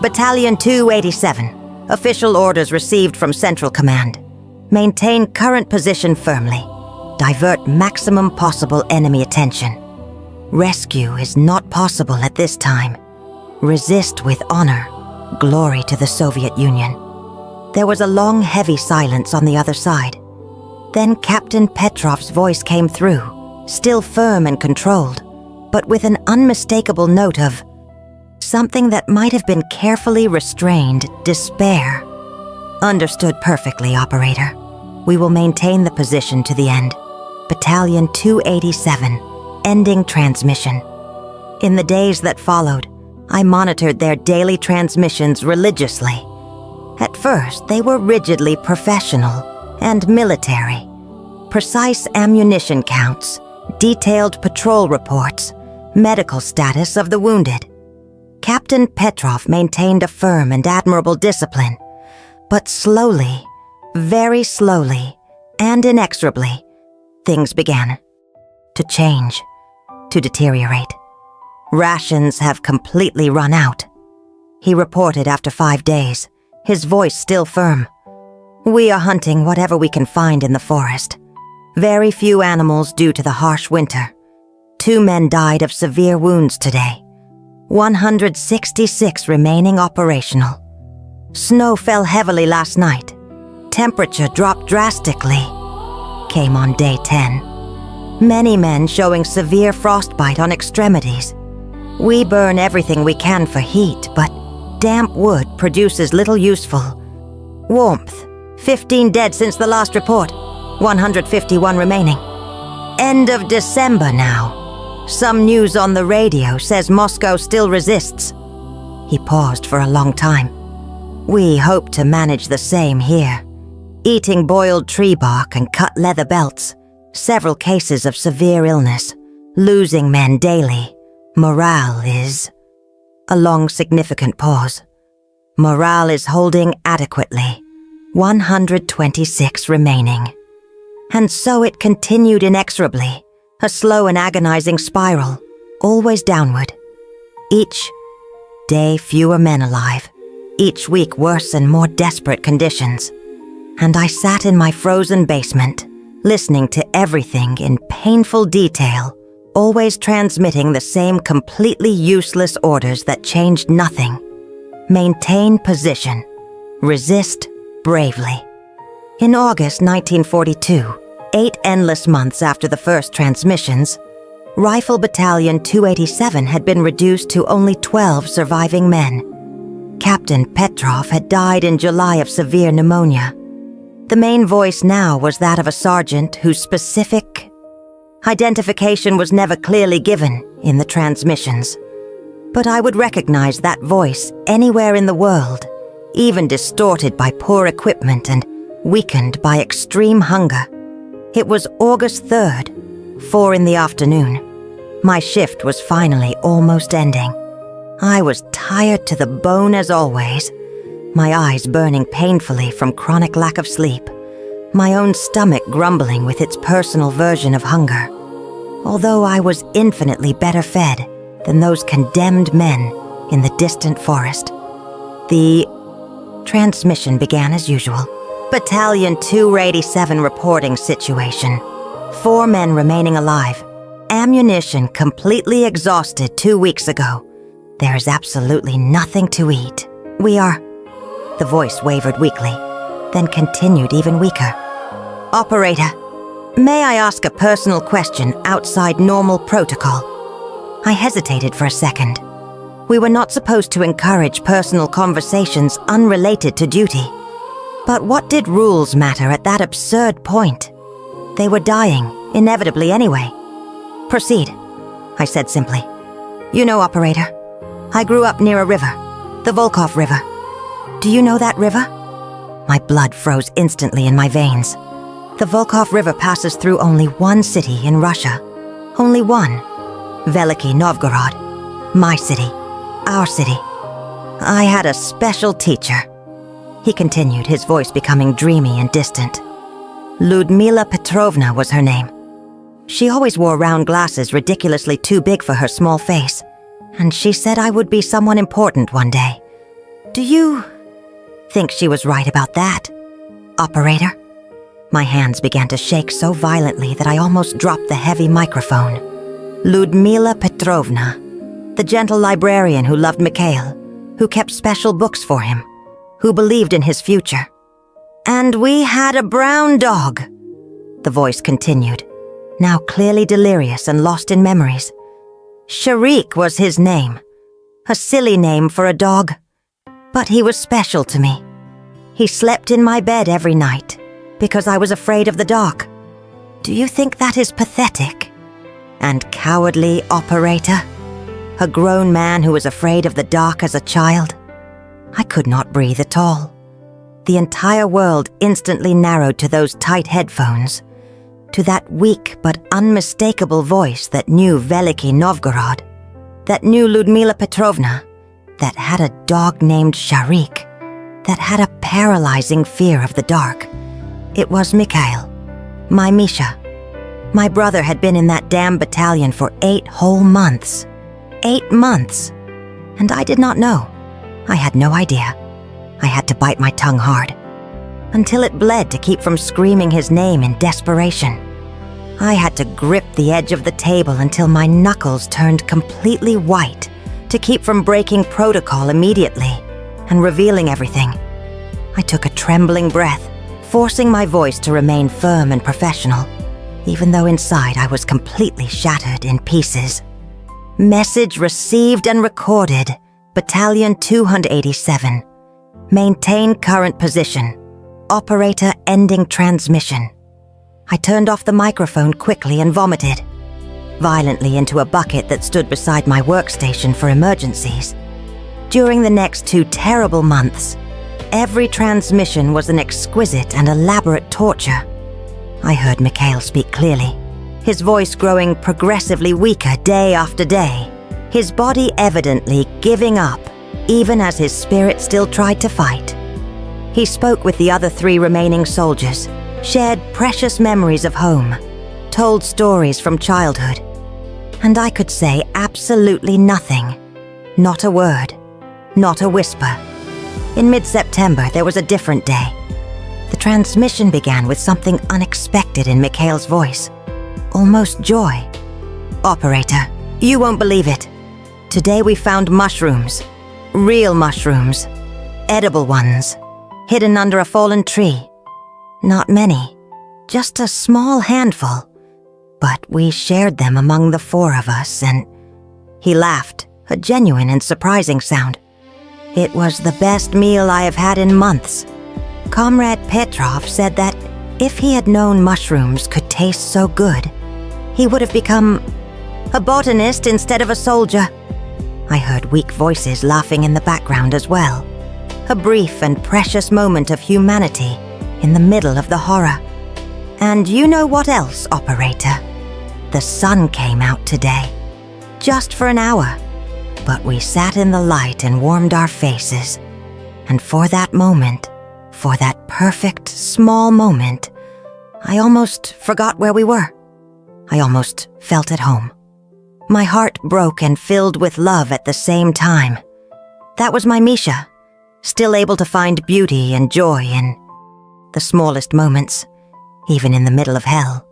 Battalion 287, official orders received from Central Command. Maintain current position firmly. Divert maximum possible enemy attention. Rescue is not possible at this time. Resist with honor. Glory to the Soviet Union. There was a long, heavy silence on the other side. Then Captain Petrov's voice came through, still firm and controlled, but with an unmistakable note of something that might have been carefully restrained despair. Understood perfectly, operator. We will maintain the position to the end. Battalion 287, ending transmission. In the days that followed, I monitored their daily transmissions religiously. At first, they were rigidly professional and military. Precise ammunition counts, detailed patrol reports, medical status of the wounded. Captain Petrov maintained a firm and admirable discipline, but slowly, very slowly, and inexorably, things began to change, to deteriorate. Rations have completely run out, he reported after 5 days, his voice still firm. We are hunting whatever we can find in the forest. Very few animals due to the harsh winter. 2 men died of severe wounds today. 166 remaining operational. Snow fell heavily last night. Temperature dropped drastically. Came on day 10. Many men showing severe frostbite on extremities. We burn everything we can for heat, but damp wood produces little useful warmth. 15 dead since the last report. 151 remaining. End of December now. Some news on the radio says Moscow still resists. He paused for a long time. We hope to manage the same here. Eating boiled tree bark and cut leather belts. Several cases of severe illness. Losing men daily. Morale is... A long, significant pause. Morale is holding adequately. 126 remaining. And so it continued inexorably, a slow and agonizing spiral, always downward. Each day fewer men alive, each week worse and more desperate conditions. And I sat in my frozen basement, listening to everything in painful detail, always transmitting the same completely useless orders that changed nothing. Maintain position. Resist bravely. In August 1942, 8 endless months after the first transmissions, Rifle Battalion 287 had been reduced to only 12 surviving men. Captain Petrov had died in July of severe pneumonia. The main voice now was that of a sergeant whose specific identification was never clearly given in the transmissions. But I would recognize that voice anywhere in the world, even distorted by poor equipment and weakened by extreme hunger. It was August 3rd, 4 in the afternoon. My shift was finally almost ending. I was tired to the bone as always, my eyes burning painfully from chronic lack of sleep, my own stomach grumbling with its personal version of hunger. Although I was infinitely better fed than those condemned men in the distant forest. The transmission began as usual. Battalion 287 reporting situation. 4 men remaining alive. Ammunition completely exhausted 2 weeks ago. There is absolutely nothing to eat. We are... The voice wavered weakly, then continued even weaker. Operator, may I ask a personal question outside normal protocol? I hesitated for a second. We were not supposed to encourage personal conversations unrelated to duty. But what did rules matter at that absurd point? They were dying, inevitably anyway. Proceed, I said simply. You know, operator, I grew up near a river, the Volkhov River. Do you know that river? My blood froze instantly in my veins. The Volkhov River passes through only one city in Russia. Only one. Veliky Novgorod. My city. Our city. I had a special teacher. He continued, his voice becoming dreamy and distant. Ludmila Petrovna was her name. She always wore round glasses ridiculously too big for her small face, and she said I would be someone important one day. Do you think she was right about that, operator? My hands began to shake so violently that I almost dropped the heavy microphone. Ludmila Petrovna, the gentle librarian who loved Mikhail, who kept special books for him, who believed in his future. And we had a brown dog, the voice continued, now clearly delirious and lost in memories. Sharik was his name, a silly name for a dog, but he was special to me. He slept in my bed every night because I was afraid of the dark. Do you think that is pathetic? And cowardly, operator? A grown man who was afraid of the dark as a child? I could not breathe at all. The entire world instantly narrowed to those tight headphones, to that weak but unmistakable voice that knew Veliky Novgorod, that knew Ludmila Petrovna, that had a dog named Sharik, that had a paralyzing fear of the dark. It was Mikhail, my Misha. My brother had been in that damn battalion for 8 whole months. 8 months. And I did not know. I had no idea. I had to bite my tongue hard, until it bled to keep from screaming his name in desperation. I had to grip the edge of the table until my knuckles turned completely white to keep from breaking protocol immediately and revealing everything. I took a trembling breath, forcing my voice to remain firm and professional, even though inside I was completely shattered in pieces. Message received and recorded. Battalion 287. Maintain current position. Operator ending transmission. I turned off the microphone quickly and vomited, violently into a bucket that stood beside my workstation for emergencies. During the next 2 terrible months, every transmission was an exquisite and elaborate torture. I heard Mikhail speak clearly, his voice growing progressively weaker day after day, his body evidently giving up, even as his spirit still tried to fight. He spoke with the other 3 remaining soldiers, shared precious memories of home, told stories from childhood, and I could say absolutely nothing. Not a word, not a whisper. In mid-September, there was a different day. The transmission began with something unexpected in Mikhail's voice, almost joy. "Operator, you won't believe it. Today we found mushrooms, real mushrooms, edible ones, hidden under a fallen tree. Not many, just a small handful, but we shared them among the 4 of us and..." He laughed, a genuine and surprising sound. "It was the best meal I have had in months. Comrade Petrov said that if he had known mushrooms could taste so good, he would have become a botanist instead of a soldier." I heard weak voices laughing in the background as well. A brief and precious moment of humanity in the middle of the horror. "And you know what else, operator? The sun came out today. Just for an hour. But we sat in the light and warmed our faces. And for that moment, for that perfect, small moment, I almost forgot where we were. I almost felt at home. My heart broke and filled with love at the same time. That was my Misha, still able to find beauty and joy in the smallest moments, even in the middle of hell.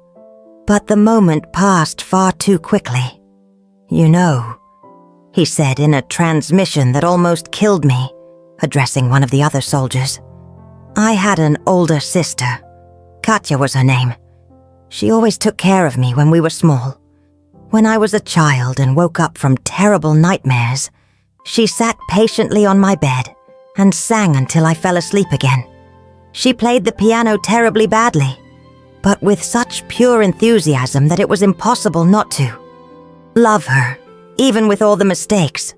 But the moment passed far too quickly. "You know," he said in a transmission that almost killed me, addressing one of the other soldiers. "I had an older sister. Katya was her name. She always took care of me when we were small. When I was a child and woke up from terrible nightmares, she sat patiently on my bed and sang until I fell asleep again. She played the piano terribly badly, but with such pure enthusiasm that it was impossible not to love her, even with all the mistakes."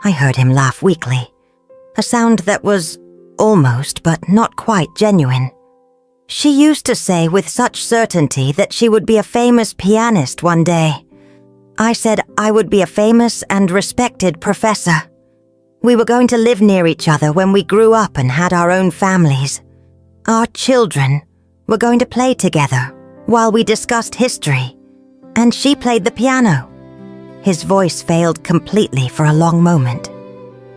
I heard him laugh weakly, a sound that was almost but not quite genuine. "She used to say with such certainty that she would be a famous pianist one day. I said I would be a famous and respected professor. We were going to live near each other when we grew up and had our own families. Our children were going to play together while we discussed history, and she played the piano." His voice failed completely for a long moment.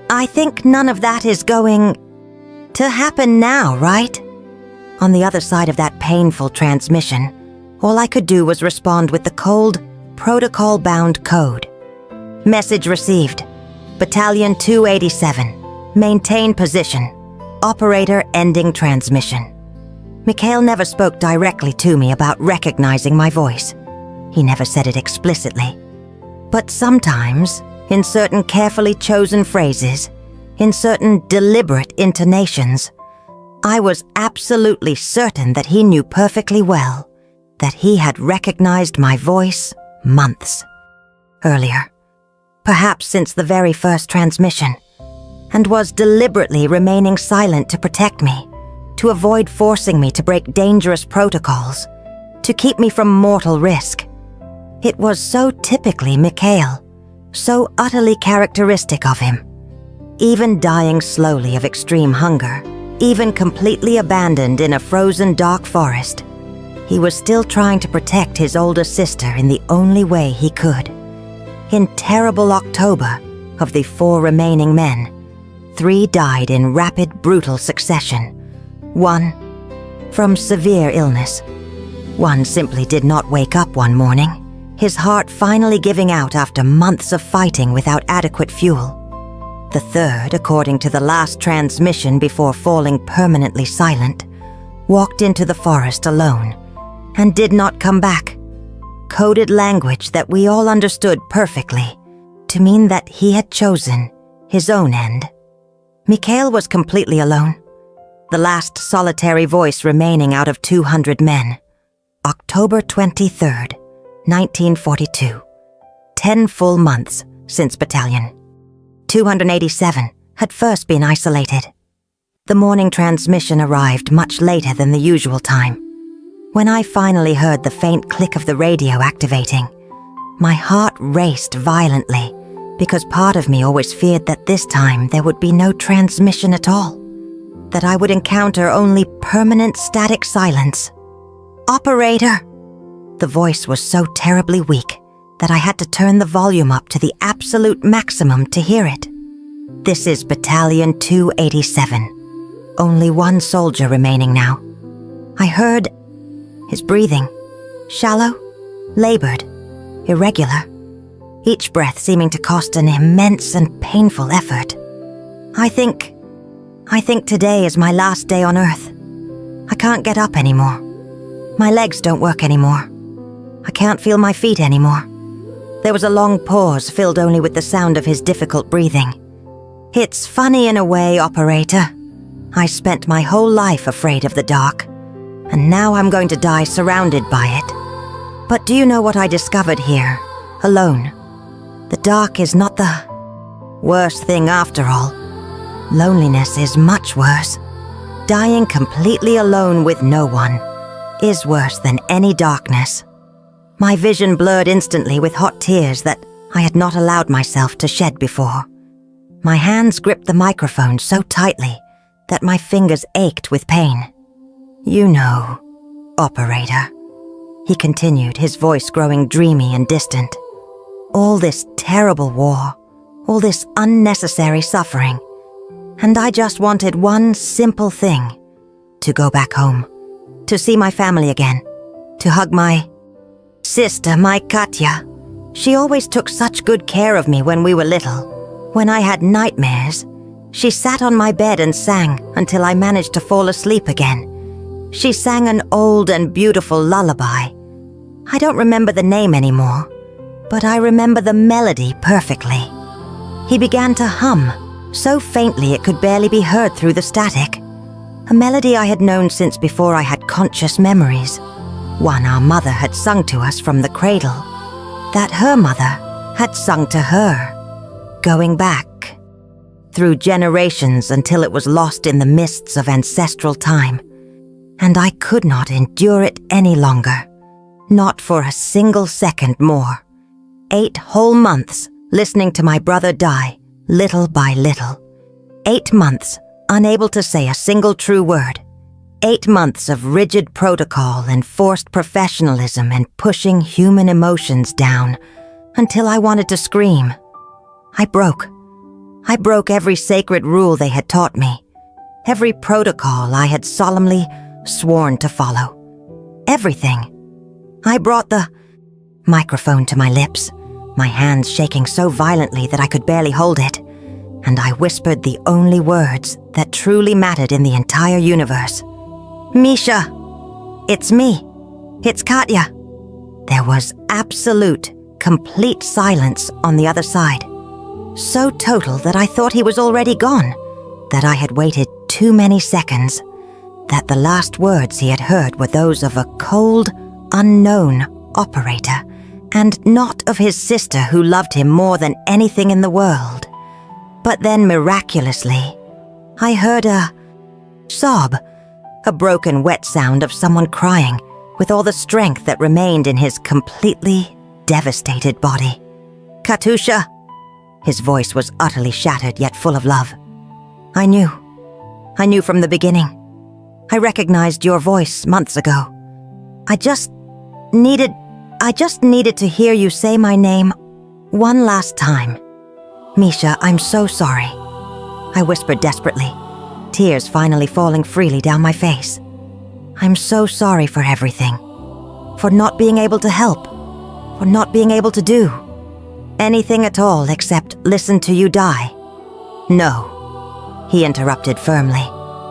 "I think none of that is going to happen now, right?" On the other side of that painful transmission, all I could do was respond with the cold, protocol-bound code. "Message received. Battalion 287. Maintain position. Operator ending transmission." Mikhail never spoke directly to me about recognizing my voice. He never said it explicitly. But sometimes, in certain carefully chosen phrases, in certain deliberate intonations, I was absolutely certain that he knew perfectly well that he had recognized my voice months earlier, perhaps since the very first transmission, and was deliberately remaining silent to protect me, to avoid forcing me to break dangerous protocols, to keep me from mortal risk. It was so typically Mikhail, so utterly characteristic of him. Even dying slowly of extreme hunger, even completely abandoned in a frozen dark forest, he was still trying to protect his older sister in the only way he could. In terrible October, of the 4 remaining men, 3 died in rapid, brutal succession. 1 from severe illness. 1 simply did not wake up one morning, his heart finally giving out after months of fighting without adequate fuel. The 3rd, according to the last transmission before falling permanently silent, walked into the forest alone and did not come back. Coded language that we all understood perfectly to mean that he had chosen his own end. Mikhail was completely alone, the last solitary voice remaining out of 200 men. October 23rd, 1942. 10 full months since battalion. 287 had first been isolated. The morning transmission arrived much later than the usual time. When I finally heard the faint click of the radio activating, my heart raced violently because part of me always feared that this time there would be no transmission at all, that I would encounter only permanent static silence. "Operator!" The voice was so terribly weak that I had to turn the volume up to the absolute maximum to hear it. "This is Battalion 287. Only one soldier remaining now." I heard his breathing, shallow, labored, irregular, each breath seeming to cost an immense and painful effort. I think today is my last day on Earth. I can't get up anymore. My legs don't work anymore. I can't feel my feet anymore. There was a long pause filled only with the sound of his difficult breathing. "It's funny in a way, operator. I spent my whole life afraid of the dark, and now I'm going to die surrounded by it. But do you know what I discovered here, alone? The dark is not the worst thing after all. Loneliness is much worse. Dying completely alone with no one is worse than any darkness." My vision blurred instantly with hot tears that I had not allowed myself to shed before. My hands gripped the microphone so tightly that my fingers ached with pain. "You know, operator," he continued, his voice growing dreamy and distant. "All this terrible war, all this unnecessary suffering, and I just wanted one simple thing: to go back home, to see my family again, to hug my sister, my Katya. She always took such good care of me when we were little. When I had nightmares, she sat on my bed and sang until I managed to fall asleep again. She sang an old and beautiful lullaby. I don't remember the name anymore, but I remember the melody perfectly." He began to hum, so faintly it could barely be heard through the static. A melody I had known since before I had conscious memories. One our mother had sung to us from the cradle, that her mother had sung to her, going back through generations until it was lost in the mists of ancestral time. And I could not endure it any longer, not for a single second more. 8 whole months listening to my brother die, little by little. 8 months unable to say a single true word. 8 months of rigid protocol and forced professionalism and pushing human emotions down until I wanted to scream. I broke every sacred rule they had taught me, every protocol I had solemnly sworn to follow. Everything. I brought the microphone to my lips, my hands shaking so violently that I could barely hold it, and I whispered the only words that truly mattered in the entire universe. "Misha, it's me. It's Katya." There was absolute, complete silence on the other side. So total that I thought he was already gone, that I had waited too many seconds, that the last words he had heard were those of a cold, unknown operator, and not of his sister who loved him more than anything in the world. But then miraculously, I heard a sob, a broken, wet sound of someone crying with all the strength that remained in his completely devastated body. "Katusha!" His voice was utterly shattered yet full of love. I knew from the beginning. I recognized your voice months ago. I just needed to hear you say my name one last time. "Misha, I'm so sorry," I whispered desperately, tears finally falling freely down my face. "I'm so sorry for everything, for not being able to help, for not being able to do anything at all except listen to you die." "No," he interrupted firmly,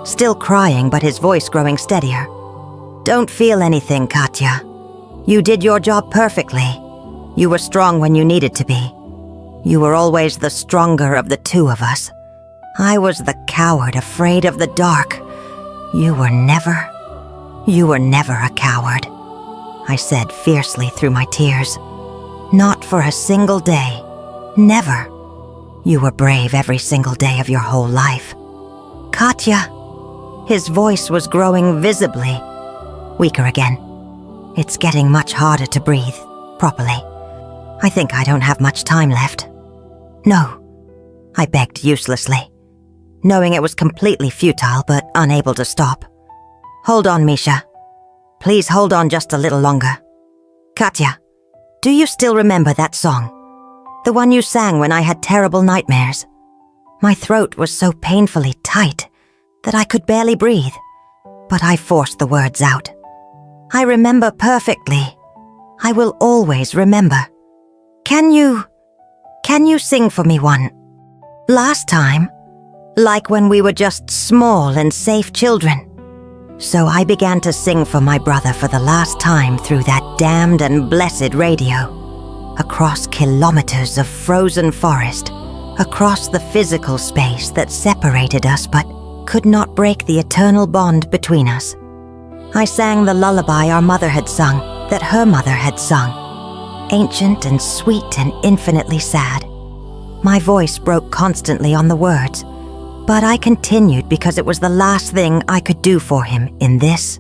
still crying but his voice growing steadier. "Don't feel anything, Katya. You did your job perfectly. You were strong when you needed to be. You were always the stronger of the two of us. I was the coward afraid of the dark. You were never a coward." I said fiercely through my tears. Not for a single day. Never. You were brave every single day of your whole life. Katya. His voice was growing visibly weaker again. It's getting much harder to breathe properly. I think I don't have much time left. No, I begged uselessly, knowing it was completely futile but unable to stop. Hold on, Misha. Please hold on just a little longer. Katya, do you still remember that song? The one you sang when I had terrible nightmares? My throat was so painfully tight that I could barely breathe, but I forced the words out. I remember perfectly. I will always remember. Can you sing for me one? Last time, like when we were just small and safe children. So I began to sing for my brother for the last time through that damned and blessed radio. Across kilometers of frozen forest, across the physical space that separated us but could not break the eternal bond between us. I sang the lullaby our mother had sung, that her mother had sung. Ancient and sweet and infinitely sad. My voice broke constantly on the words, but I continued because it was the last thing I could do for him in this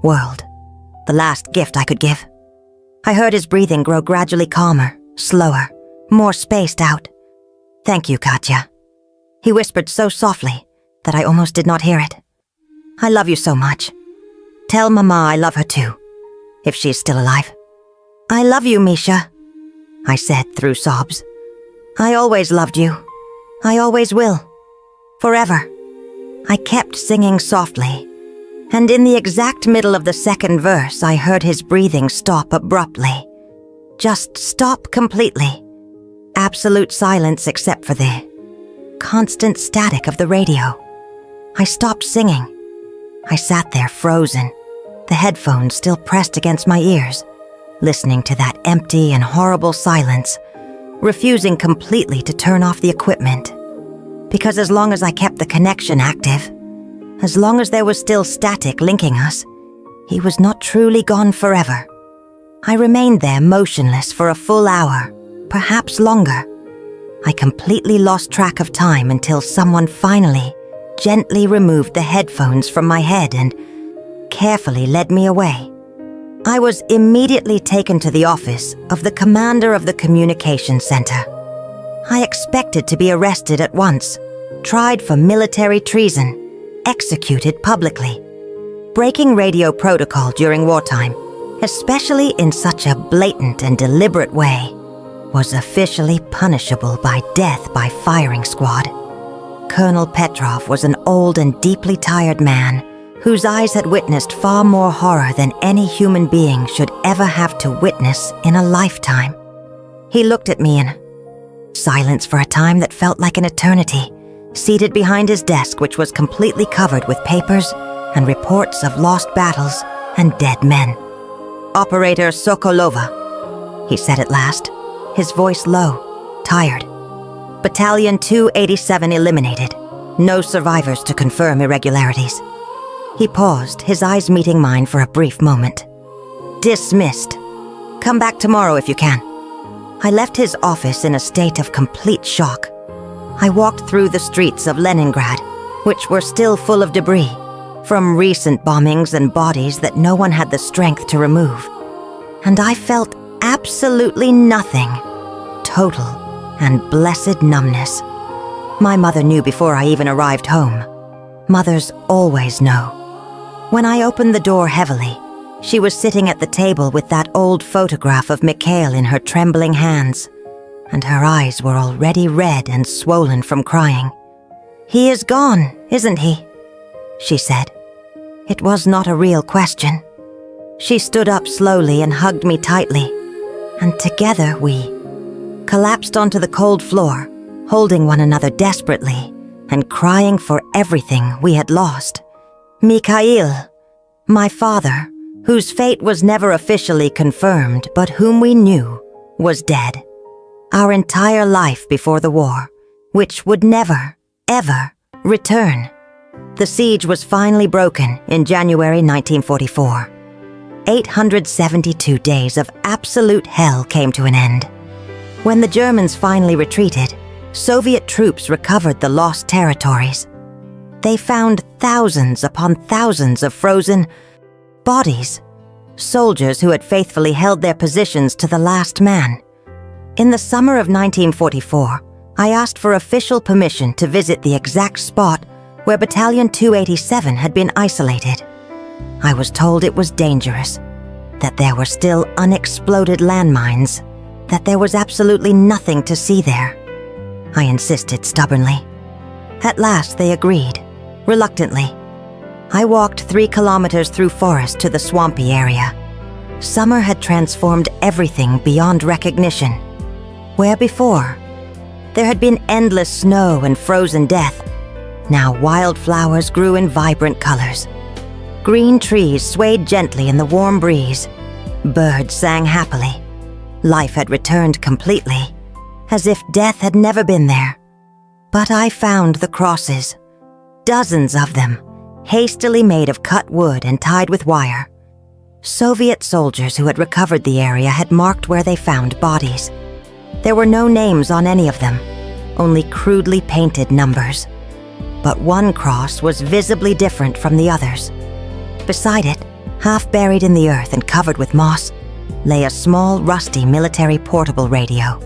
world. The last gift I could give. I heard his breathing grow gradually calmer, slower, more spaced out. Thank you, Katya. He whispered so softly that I almost did not hear it. I love you so much. Tell Mama I love her too, if she's still alive. I love you, Misha, I said through sobs. I always loved you. I always will. Forever. I kept singing softly, and in the exact middle of the second verse, I heard his breathing stop abruptly. Just stop completely. Absolute silence except for the constant static of the radio. I stopped singing. I sat there frozen, the headphones still pressed against my ears, listening to that empty and horrible silence, refusing completely to turn off the equipment. Because as long as I kept the connection active, as long as there was still static linking us, he was not truly gone forever. I remained there motionless for a full hour, perhaps longer. I completely lost track of time until someone finally, gently removed the headphones from my head and carefully led me away. I was immediately taken to the office of the commander of the communications center. I expected to be arrested at once, tried for military treason, executed publicly. Breaking radio protocol during wartime, especially in such a blatant and deliberate way, was officially punishable by death by firing squad. Colonel Petrov was an old and deeply tired man whose eyes had witnessed far more horror than any human being should ever have to witness in a lifetime. He looked at me in silence for a time that felt like an eternity, seated behind his desk, which was completely covered with papers and reports of lost battles and dead men. Operator Sokolova, he said at last, his voice low, tired. Battalion 287 eliminated. No survivors to confirm irregularities. He paused, his eyes meeting mine for a brief moment. Dismissed. Come back tomorrow if you can. I left his office in a state of complete shock. I walked through the streets of Leningrad, which were still full of debris, from recent bombings and bodies that no one had the strength to remove. And I felt absolutely nothing. Total and blessed numbness. My mother knew before I even arrived home. Mothers always know. When I opened the door heavily, she was sitting at the table with that old photograph of Mikhail in her trembling hands, and her eyes were already red and swollen from crying. He is gone, isn't he? She said. It was not a real question. She stood up slowly and hugged me tightly, and together we collapsed onto the cold floor, holding one another desperately and crying for everything we had lost. Mikhail, my father, whose fate was never officially confirmed but whom we knew, was dead. Our entire life before the war, which would never, ever return. The siege was finally broken in January 1944. 872 days of absolute hell came to an end. When the Germans finally retreated, Soviet troops recovered the lost territories. They found thousands upon thousands of frozen bodies, soldiers who had faithfully held their positions to the last man. In the summer of 1944, I asked for official permission to visit the exact spot where Battalion 287 had been isolated. I was told it was dangerous, that there were still unexploded landmines, that there was absolutely nothing to see there. I insisted stubbornly. At last they agreed, reluctantly. I walked 3 kilometers through forest to the swampy area. Summer had transformed everything beyond recognition. Where before, there had been endless snow and frozen death. Now wildflowers grew in vibrant colors. Green trees swayed gently in the warm breeze. Birds sang happily. Life had returned completely, as if death had never been there. But I found the crosses, dozens of them, hastily made of cut wood and tied with wire. Soviet soldiers who had recovered the area had marked where they found bodies. There were no names on any of them, only crudely painted numbers. But one cross was visibly different from the others. Beside it, half buried in the earth and covered with moss, lay a small, rusty military portable radio.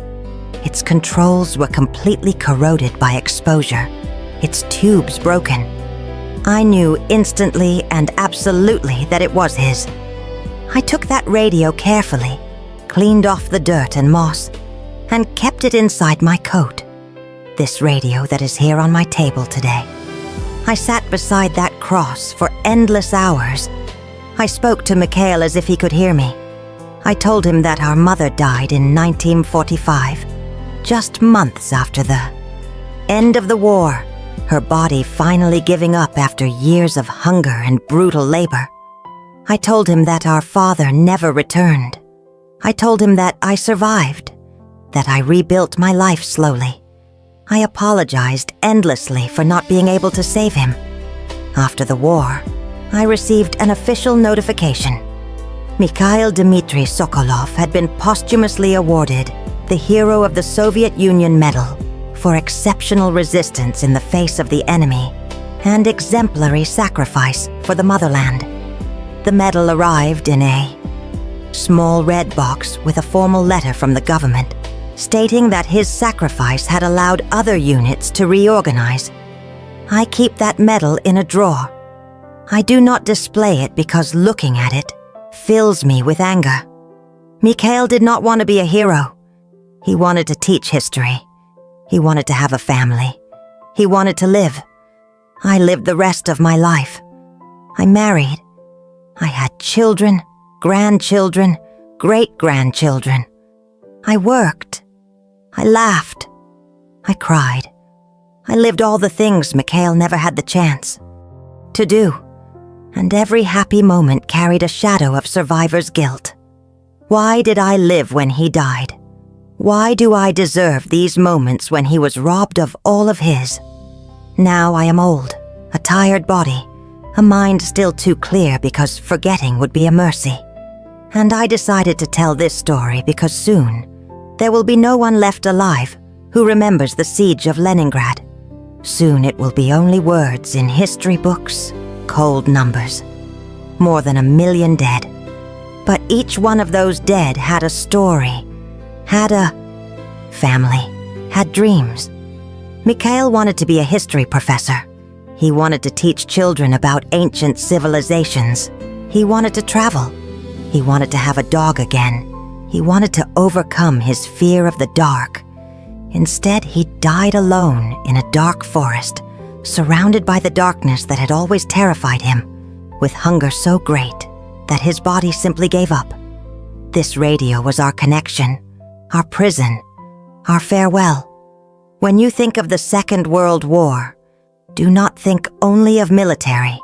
Its controls were completely corroded by exposure, its tubes broken. I knew instantly and absolutely that it was his. I took that radio carefully, cleaned off the dirt and moss, and kept it inside my coat. This radio that is here on my table today. I sat beside that cross for endless hours. I spoke to Mikhail as if he could hear me. I told him that our mother died in 1945, just months after the end of the war, her body finally giving up after years of hunger and brutal labor. I told him that our father never returned. I told him that I survived, that I rebuilt my life slowly. I apologized endlessly for not being able to save him. After the war, I received an official notification. Mikhail Dmitry Sokolov had been posthumously awarded the Hero of the Soviet Union Medal for exceptional resistance in the face of the enemy and exemplary sacrifice for the motherland. The medal arrived in a small red box with a formal letter from the government stating that his sacrifice had allowed other units to reorganize. I keep that medal in a drawer. I do not display it because looking at it fills me with anger. Mikhail did not want to be a hero. He wanted to teach history. He wanted to have a family. He wanted to live. I lived the rest of my life. I married. I had children, grandchildren, great-grandchildren. I worked. I laughed. I cried. I lived all the things Mikhail never had the chance to do, and every happy moment carried a shadow of survivor's guilt. Why did I live when he died? Why do I deserve these moments when he was robbed of all of his? Now I am old, a tired body, a mind still too clear because forgetting would be a mercy. And I decided to tell this story because soon there will be no one left alive who remembers the Siege of Leningrad. Soon it will be only words in history books, cold numbers. More than 1 million dead. But each one of those dead had a story, had a family, had dreams. Mikhail wanted to be a history professor. He wanted to teach children about ancient civilizations. He wanted to travel. He wanted to have a dog again. He wanted to overcome his fear of the dark. Instead, he died alone in a dark forest, surrounded by the darkness that had always terrified him, with hunger so great that his body simply gave up. This radio was our connection, our prison, our farewell. When you think of the Second World War, do not think only of military,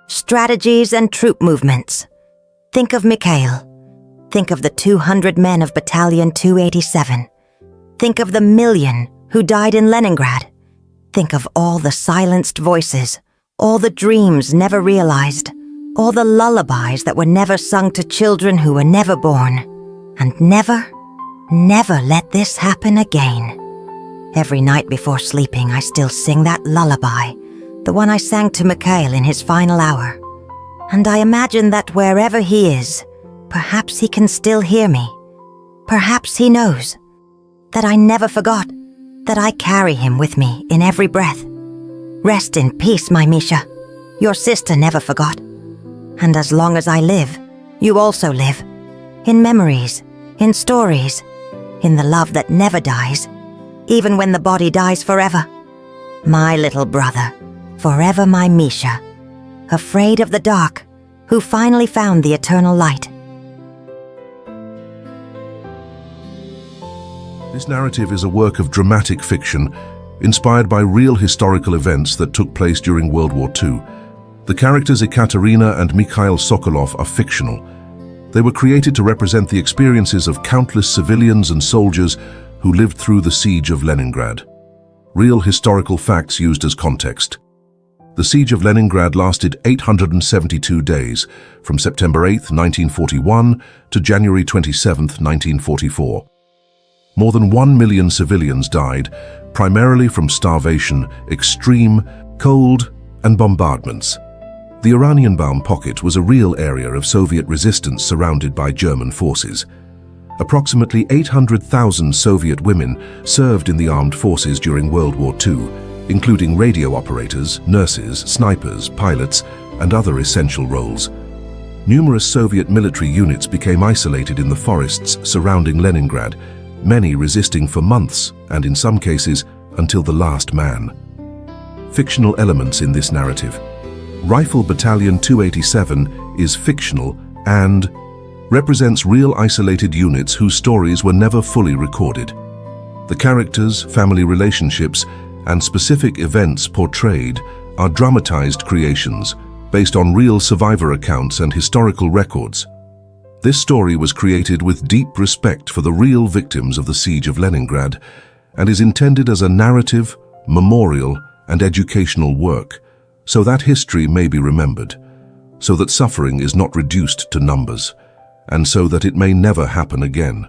strategies and troop movements. Think of Mikhail. Think of the 200 men of Battalion 287. Think of the 1 million who died in Leningrad. Think of all the silenced voices, all the dreams never realized, Or the lullabies that were never sung to children who were never born. And never let this happen again. Every night before sleeping, I still sing that lullaby, the one I sang to Mikhail in his final hour. And I imagine that wherever he is, perhaps he can still hear me. Perhaps he knows that I never forgot, that I carry him with me in every breath. Rest in peace, my Misha. Your sister never forgot. And as long as I live, you also live. In memories, in stories, in the love that never dies, even when the body dies forever. My little brother, forever my Misha, afraid of the dark, who finally found the eternal light.
This narrative is a work of dramatic fiction, inspired by real historical events that took place during World War II. The characters Ekaterina and Mikhail Sokolov are fictional. They were created to represent the experiences of countless civilians and soldiers who lived through the Siege of Leningrad. Real historical facts used as context. The Siege of Leningrad lasted 872 days, from September 8, 1941 to January 27, 1944. More than 1 million civilians died, primarily from starvation, extreme cold, and bombardments. The Oranienbaum pocket was a real area of Soviet resistance surrounded by German forces. Approximately 800,000 Soviet women served in the armed forces during World War II, including radio operators, nurses, snipers, pilots, and other essential roles. Numerous Soviet military units became isolated in the forests surrounding Leningrad, many resisting for months, and in some cases, until the last man. Fictional elements in this narrative. Rifle Battalion 287 is fictional and represents real isolated units whose stories were never fully recorded. The characters, family relationships, and specific events portrayed are dramatized creations based on real survivor accounts and historical records. This story was created with deep respect for the real victims of the Siege of Leningrad and is intended as a narrative, memorial, and educational work, so that history may be remembered, so that suffering is not reduced to numbers, and so that it may never happen again.